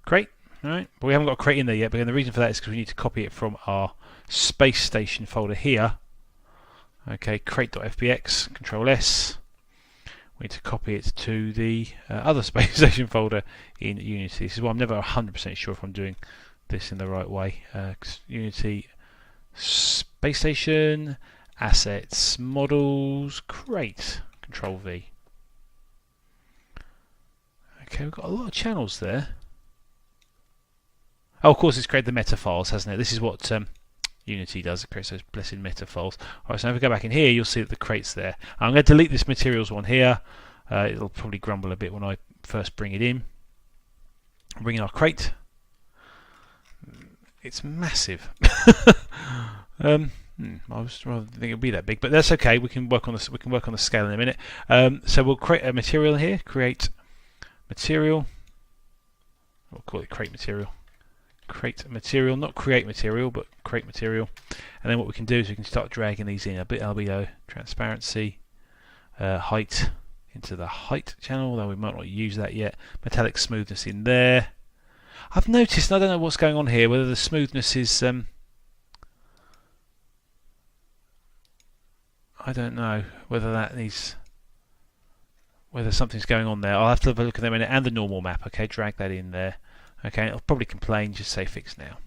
Crate. Alright, but we haven't got a crate in there yet, but the reason for that is because we need to copy it from our Space Station folder here. Okay, crate.fbx, Control S. We need to copy it to the other Space Station folder in Unity. This is why I'm never 100% sure if I'm doing this in the right way. Unity, Space Station, Assets, Models, Crate, Control V. Okay, we've got a lot of channels there. Oh, of course, it's created the meta files, hasn't it? This is what Unity does. It creates those blessed meta files. Alright, so now if we go back in here, you'll see that the crate's there. I'm going to delete this materials one here. It'll probably grumble a bit when I first bring it in. Bring in our crate. It's massive. I was rather thinking it'd be that big, but that's okay. We can work on this. We can work on the scale in a minute. So we'll create a material here. Create material. We'll call it crate material. Create material, not create material, but create material. And then what we can do is we can start dragging these in. A bit LBO, transparency, height into the height channel, although we might not use that yet. Metallic smoothness in there. I've noticed, and I don't know what's going on here, whether the smoothness is I don't know whether that needs, whether something's going on there. I'll have to have a look at them in it, and the normal map. Okay, drag that in there. Okay, it'll probably complain. Just say fix now.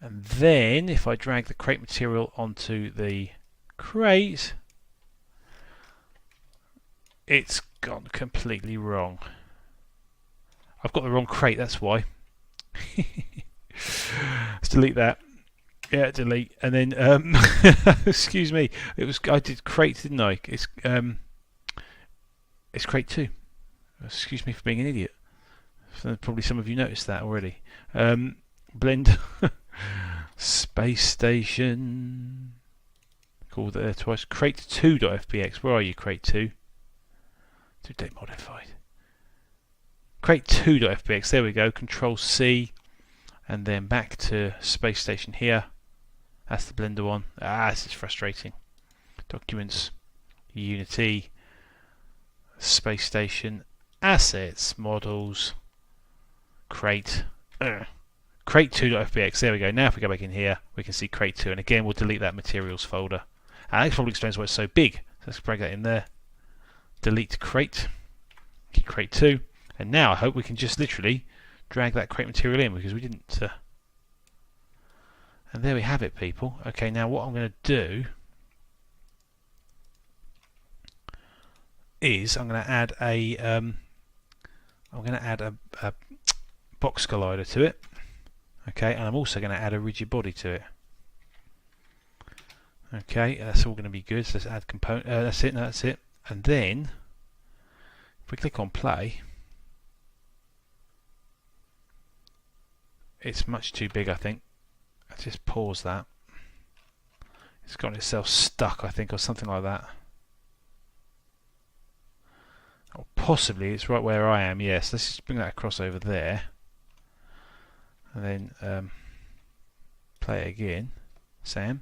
And then if I drag the crate material onto the crate, it's gone completely wrong. I've got the wrong crate, that's why. Let's delete that. Yeah, delete. And then excuse me, I did crate, didn't I? It's crate 2. Excuse me for being an idiot. Probably some of you noticed that already. Blend space station. Called it there twice. Crate 2.fpx. Where are you, crate 2? To date modified. Crate 2.fpx. There we go. Control C, and then back to space station here. That's the Blender one. This is frustrating. Documents, Unity, space station, assets, models, crate. Crate 2.fpx. There we go. Now if we go back in here, we can see crate 2, and again we'll delete that materials folder. And that probably explains why it's so big. So let's drag that in there. Delete crate. Crate 2. And now I hope we can just literally drag that crate material in, because we didn't. And there we have it, people. Okay, now what I'm going to do is I'm going to add a box collider to it. Okay, and I'm also going to add a rigid body to it. Okay, that's all going to be good. So let's add component. That's it. No, that's it. And then if we click on play, it's much too big, I think. Let's just pause that. It's got itself stuck, I think, or something like that. Or possibly it's right where I am. Yes, let's just bring that across over there. And then play it again. Sam.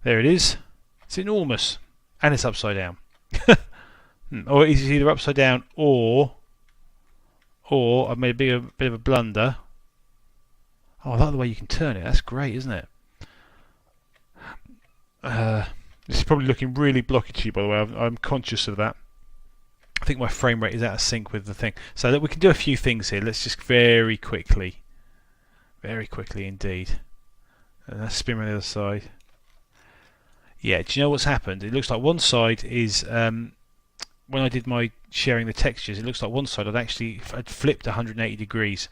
There it is. It's enormous. And it's upside down. Or it's either upside down or I've made a bit of a blunder. Oh, I like the way you can turn it. That's great, isn't it? This is probably looking really blocky to you, by the way. I'm conscious of that. I think my frame rate is out of sync with the thing. So that we can do a few things here. Let's just very quickly indeed. And let's spin around the other side. Yeah, do you know what's happened? It looks like one side is when I did my sharing the textures, it looks like one side I'd flipped 180 degrees.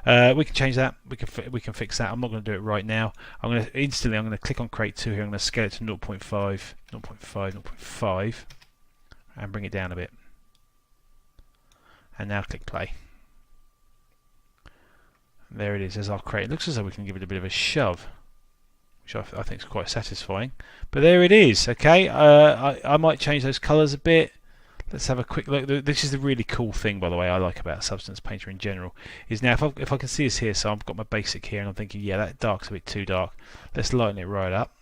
We can change that. We can fix that. I'm not going to do it right now. I'm going to click on crate 2 here. I'm going to scale it to 0.5, 0.5, and bring it down a bit. And now click play. And there it is. There's our crate. It looks as though we can give it a bit of a shove, which I think is quite satisfying. But there it is. Okay, I might change those colours a bit. Let's have a quick look. This is the really cool thing, by the way, I like about Substance Painter in general, is now if I can see this here, so I've got my basic here, and I'm thinking, yeah, that dark's a bit too dark. Let's lighten it right up.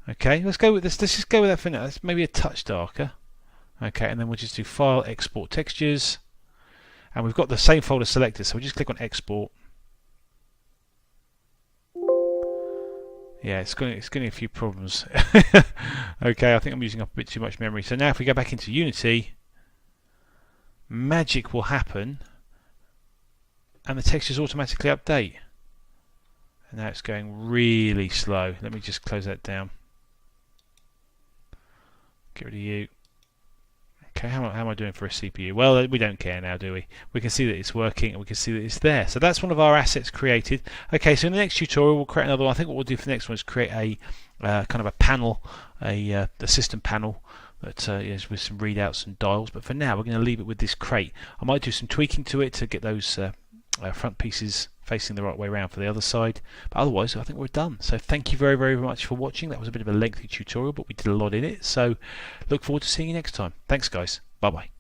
Okay, let's go with this. Let's just go with that for now. It's maybe a touch darker. Okay, and then we'll just do File, Export Textures, and we've got the same folder selected, so we'll just click on Export. Yeah, it's getting a few problems. Okay, I think I'm using up a bit too much memory. So now if we go back into Unity, magic will happen and the textures automatically update. And now it's going really slow. Let me just close that down. Get rid of you. Okay, how am I doing for a CPU? Well, we don't care now, do we? We can see that it's working and we can see that it's there. So that's one of our assets created. Okay, so in the next tutorial we'll create another one. I think what we'll do for the next one is create a kind of a panel, a system panel that is with some readouts and dials. But for now we're going to leave it with this crate. I might do some tweaking to it to get those front pieces facing the right way around for the other side. But otherwise I think we're done. So thank you very, very much for watching. That was a bit of a lengthy tutorial, but we did a lot in it. So look forward to seeing you next time. Thanks guys. Bye bye.